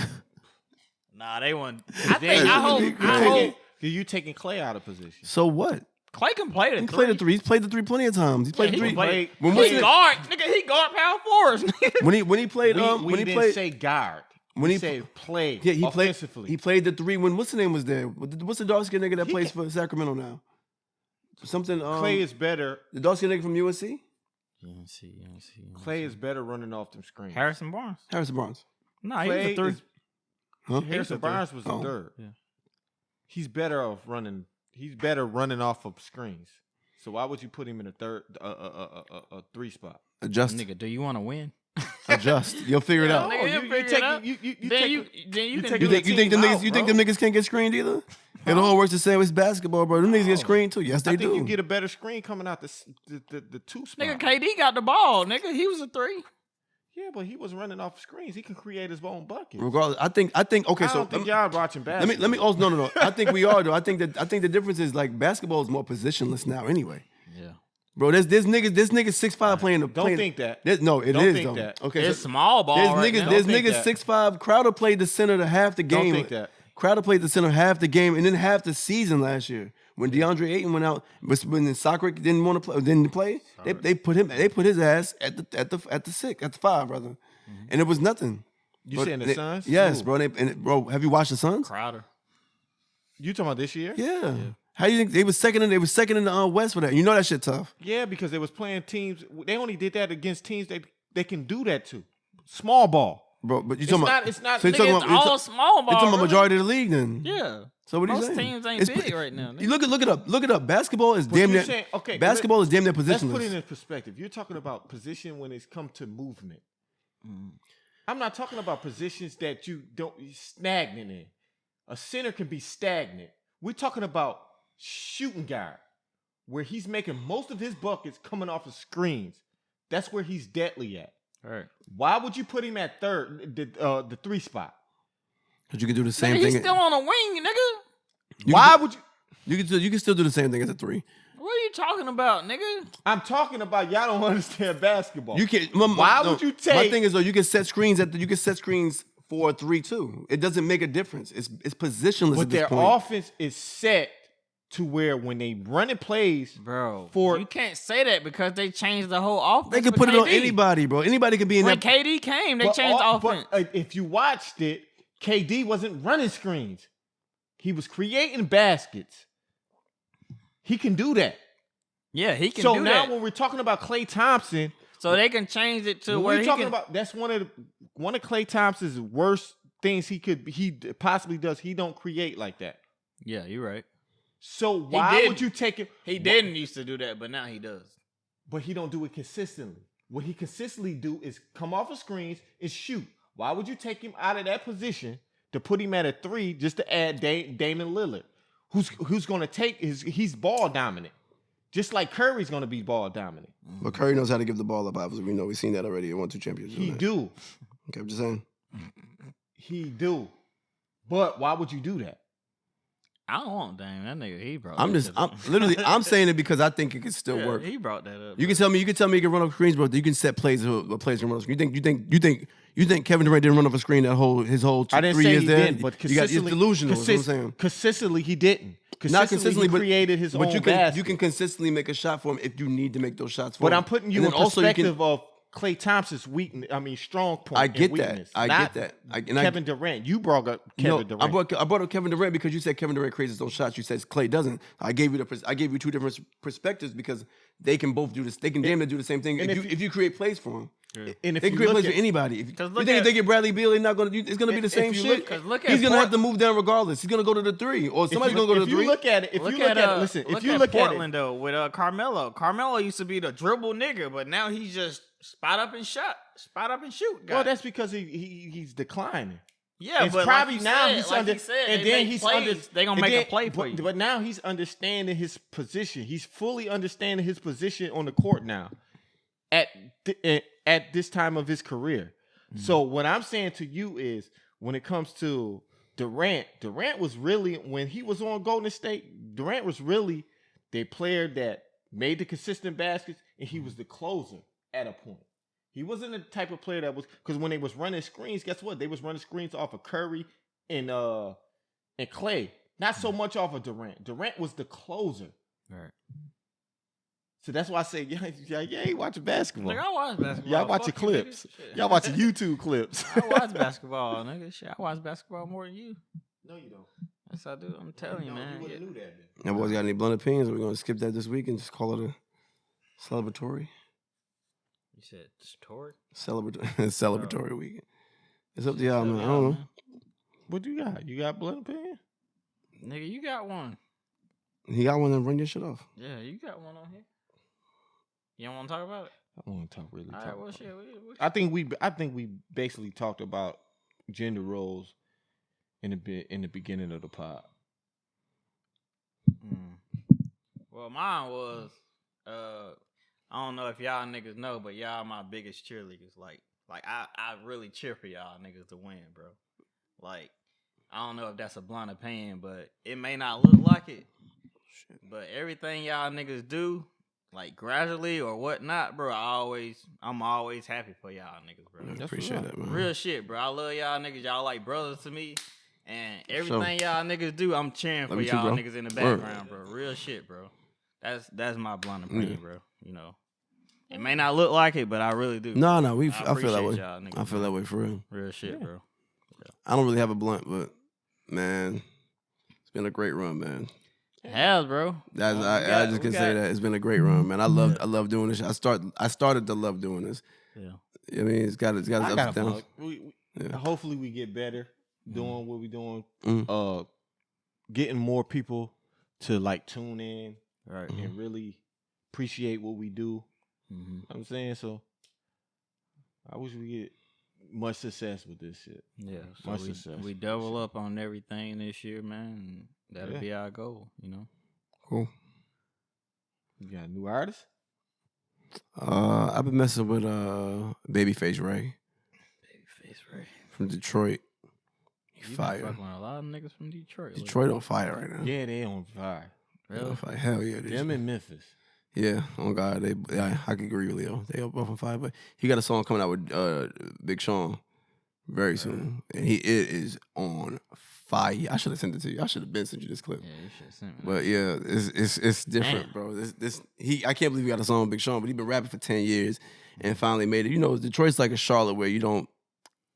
Nah, they want. I hope. You taking Clay out of position. So what? Clay can play the He three. played the 3. He's played the 3 plenty of times. He's played the 3. He guard, nigga. He guard power forwards. When he played, we he didn't played, say guard. when he said play. yeah, he played. offensively. He played the 3 when what's the name was there? What's the dark skinned nigga that plays for Sacramento now? Something. Clay is better. The dark skinned nigga from USC. Clay is better running off them screens. Harrison Barnes. Harrison Barnes. No, he was a 3. Huh? Harrison Barnes was the third. Yeah. He's better off running. He's better running off of screens. So why would you put him in a third, a 3 spot? Adjust. Nigga, do you want to win? Adjust. You'll figure it out. Nigga, you'll figure it out. You think them niggas can't get screened either? It all works the same as basketball, bro. Them niggas get screened too. Yes, they do. I think you get a better screen coming out the 2 spot. Nigga, KD got the ball. Nigga, he was a 3. Yeah, but he was running off screens. He can create his own bucket. Regardless, I think. Okay, I don't think y'all watching basketball. Let me. Also, no. I think we are though. I think the difference is like basketball is more positionless now. Anyway. Yeah. Bro, this nigga 6'5" playing the. Don't think that. No, it Don't is think though. that. Okay, It's small ball. There's niggas 6'5". Crowder played the center to half the game. Don't think that. Crowder played the center half the game and then half the season last year. When DeAndre Ayton went out, when Socrates didn't want to play, they put his ass at the 5, brother, and it was nothing. You saying the Suns? Yes, Ooh. bro. Have you watched the Suns? Crowder. You talking about this year? Yeah. How do you think they was second in the West for that? You know that shit tough. Yeah, because they was playing teams. They only did that against teams they can do that to. Small ball. Bro, but you It's talking not. about It's not. so you talking about all small ball. you're talking about really. majority of the league then? Yeah. So what are you Most saying? teams ain't big right now. You look it up. Look it up. Basketball is But damn you're near. saying- okay, basketball is damn near Let's put it positionless. in perspective. You're talking about position when it's come to movement. I'm not talking about positions that you don't stagnant in. A center can be stagnant. We're talking about shooting guard, where he's making most of his buckets coming off of screens. That's where he's deadly at. All right. Why would you put him at third, the 3 spot? Because you can do the same Nigga, thing. he's still on a wing, nigga. Why would you? You can still do the same thing as a 3. What are you talking about, nigga? I'm talking about y'all don't understand basketball. You can. Why would you take? My thing is though, you can set screens for a 3 too. It doesn't make a difference. It's positionless But at this their point. offense is set to where when they running plays, Bro, For- you can't say that because they changed the whole offense. They can with put it on KD. anybody, bro. Anybody can be in When that. KD came, they changed the offense. But if you watched it, KD wasn't running screens. He was creating baskets. He can do that. Yeah, he can So do now that. when we're talking about Klay Thompson, So they can change it to when where we're he talking can. about that's one of Klay Thompson's worst things he possibly does. He don't create like that. Yeah, you're right. So why didn't. would you take it? He didn't used to do that, but now he does. But he don't do it consistently. What he consistently do is come off of screens and shoot. Why would you take him out of that position to put him at a 3 just to add Damian Lillard, who's going to take he's ball dominant, just like Curry's going to be ball dominant. But Curry knows how to give the ball up. Obviously, we know we've seen that already. He won 2 championships. He do, Okay, I'm just saying. he do. But why would you do that? I don't want Dame. That nigga, he brought. I'm saying it because I think it can still Yeah, work. He brought that up. You can tell me you can run off screens, bro. You can set plays where players can run off screen. You think Kevin Durant didn't run off a screen his whole I didn't 3 say years he there? didn't, but It's consistently, delusional. Is what I'm saying. Consistently, he didn't. Not consistently, he but created his but own you can basket. you can consistently make a shot for him if you need to make those shots for But him. I'm putting you And in then also you perspective of Klay Thompson's weakness. I mean, strong point. I get and that. weakness, I not get that. Kevin Durant. You brought up Kevin Durant. I brought up Kevin Durant because you said Kevin Durant creates his own shots. You said Klay doesn't. I gave you 2 different perspectives because they can both do this. They can damn near do the same thing and if you create plays for him. And if They you can create look plays at for anybody. If Cause you look think at- if they get Bradley Beal, they're not gonna. It's gonna be the same you shit. look- 'cause look at He's gonna have Port- to move down regardless. He's gonna go to the 3, or somebody's gonna go to the 3. If you look at it, listen. If you look Portland at it, though with Carmelo. Carmelo used to be the dribble nigga, but now he's just spot up and shoot. Guy. well, that's because he's declining. yeah, It's but probably like you now said, he's like under, he said, and they then make he's plays. under. They gonna and make then- a play for you. But now he's understanding his position. He's fully understanding his position on the court now. At this time of his career. So what I'm saying to you is, when it comes to Durant was really, when he was on Golden State, Durant was really the player that made the consistent baskets, and he was the closer at a point. He wasn't the type of player that was because when they was running screens, guess what? They was running screens off of Curry and Clay. Not so much off of Durant. Durant was the closer. Right. So that's why I say, yeah, ain't watching basketball. Nigga, I watch basketball. Y'all watching Fuck you, clips. nigga. Y'all watching YouTube clips. I watch basketball, nigga. Shit, I watch basketball more than you. No, you don't. Yes, I do. I'm telling you, man. You would have knew that. Now, boys, got any blunt opinions? We're gonna skip that this week and just call it a celebratory. You said story? Celebratory weekend. It's up to y'all, man. I don't know. What you got? You got blunt opinion? Nigga, you got one. He got one, then run your shit off. Yeah, you got one on here. You don't want to talk about it? I want to talk really. All right, well, shit. I think we basically talked about gender roles in the beginning of the pod. Well, mine was I don't know if y'all niggas know, but y'all my biggest cheerleaders. Like I really cheer for y'all niggas to win, bro. Like, I don't know if that's a blunt opinion, but it may not look like it. Shit. But everything y'all niggas do, like gradually or whatnot, bro, I'm always happy for y'all niggas, bro. I appreciate that, man. Real shit, bro. I love y'all niggas. Y'all like brothers to me. And everything y'all niggas do, I'm cheering for y'all niggas in the background, bro. Real shit, bro. That's my blunt opinion, bro. You know. It may not look like it, but I really do. No, I feel that way. Niggas, I feel that way for real. Real shit, bro. Yeah. I don't really have a blunt, but man, it's been a great run, man. It has, bro. I just can say that it's been a great run, man. I love doing this. I started to love doing this. Yeah. I mean, it's got its ups and downs. Hopefully, we get better doing what we're doing. Getting more people to like tune in, right, and really appreciate what we do. You know what I'm saying? So I wish we get much success with this shit. Yeah, so much success. We double up on everything this year, man. And that'll be our goal, you know. Cool. You got a new artist? I've been messing with Babyface Ray. Babyface Ray from Detroit. You fire. Fucking with a lot of niggas from Detroit. Detroit on fire right now. Yeah, they on fire. Really? On fire. Hell yeah. Them in Memphis. Yeah, on God, I can agree with Leo. They both on fire, but he got a song coming out with Big Sean very soon, and it is on fire. I should have sent it to you. I should have been sent you this clip. Yeah, you should have sent me. But yeah, it's different, bro. I can't believe he got a song with Big Sean, but he been rapping for 10 years and finally made it. You know, Detroit's like a Charlotte where you don't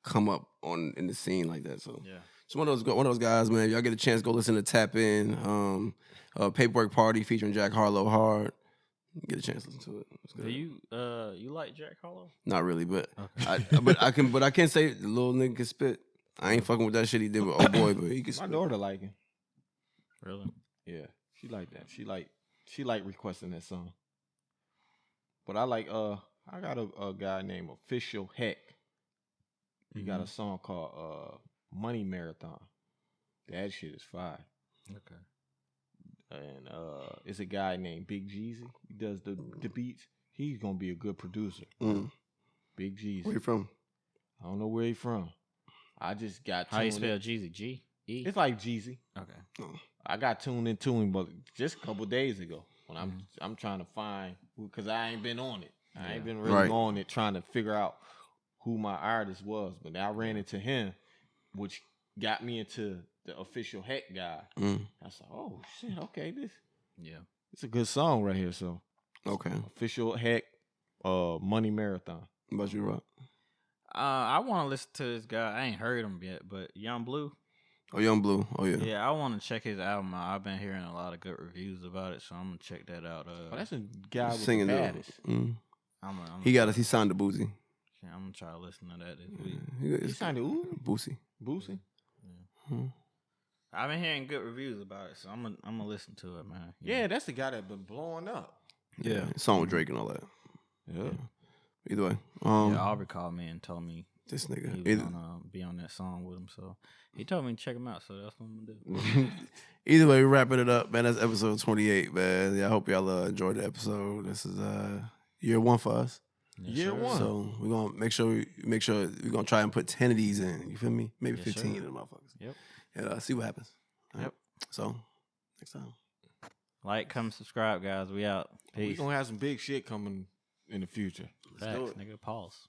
come up in the scene like that. So yeah, it's one of those guys, man. If y'all get a chance, go listen to Tap In, Paperwork Party featuring Jack Harlow hard. Get a chance to listen to it. Do you like Jack Harlow? Not really, but okay. I can say the little nigga can spit. I ain't fucking with that shit he did with Oh Boy, but he can spit. My daughter like him. Really? Yeah, she like that. She like requesting that song. But I like I got a guy named Official Heck. He got a song called Money Marathon. That shit is fire. Okay. And it's a guy named Big Jeezy. He does the beats. He's gonna be a good producer. Big Jeezy. Where you from? I don't know where he from. I just got. How you spell Jeezy? G E. It's like Jeezy. Okay. I got tuned into him, but just a couple days ago when I'm trying to find because I ain't been on it. I ain't been really on it trying to figure out who my artist was. But I ran into him, which got me into the Official Heck guy. I was like, oh shit, okay, it's a good song right here. So okay, Official Heck, Money Marathon. What about you, Rock? I want to listen to this guy. I ain't heard him yet, but Young Blue. Oh, Young Blue. Oh yeah. Yeah, I want to check his album out. I've been hearing a lot of good reviews about it, so I'm gonna check that out. That's a guy with the baddest. He signed to Boosie. Yeah, I'm gonna try to listen to that this week. He signed to Boosie. Yeah. I've been hearing good reviews about it, so I'm gonna listen to it, man. Yeah, that's the guy that been blowing up. Yeah, song with Drake and all that. Yeah. Either way, Aubrey called me and told me this nigga he was gonna be on that song with him, so he told me to check him out. So that's what I'm gonna do. Either way, we're wrapping it up, man. That's episode 28, man. Yeah, I hope y'all enjoyed the episode. This is year 1 for us. Yes, year 1. So we're gonna make sure we're gonna try and put 10 of these in. You feel me? Maybe 15 of them motherfuckers. Yep. And see what happens. Yep. Right. So next time. Like, comment, subscribe, guys. We out. Peace. We gonna have some big shit coming in the future. Facts, nigga. Pause.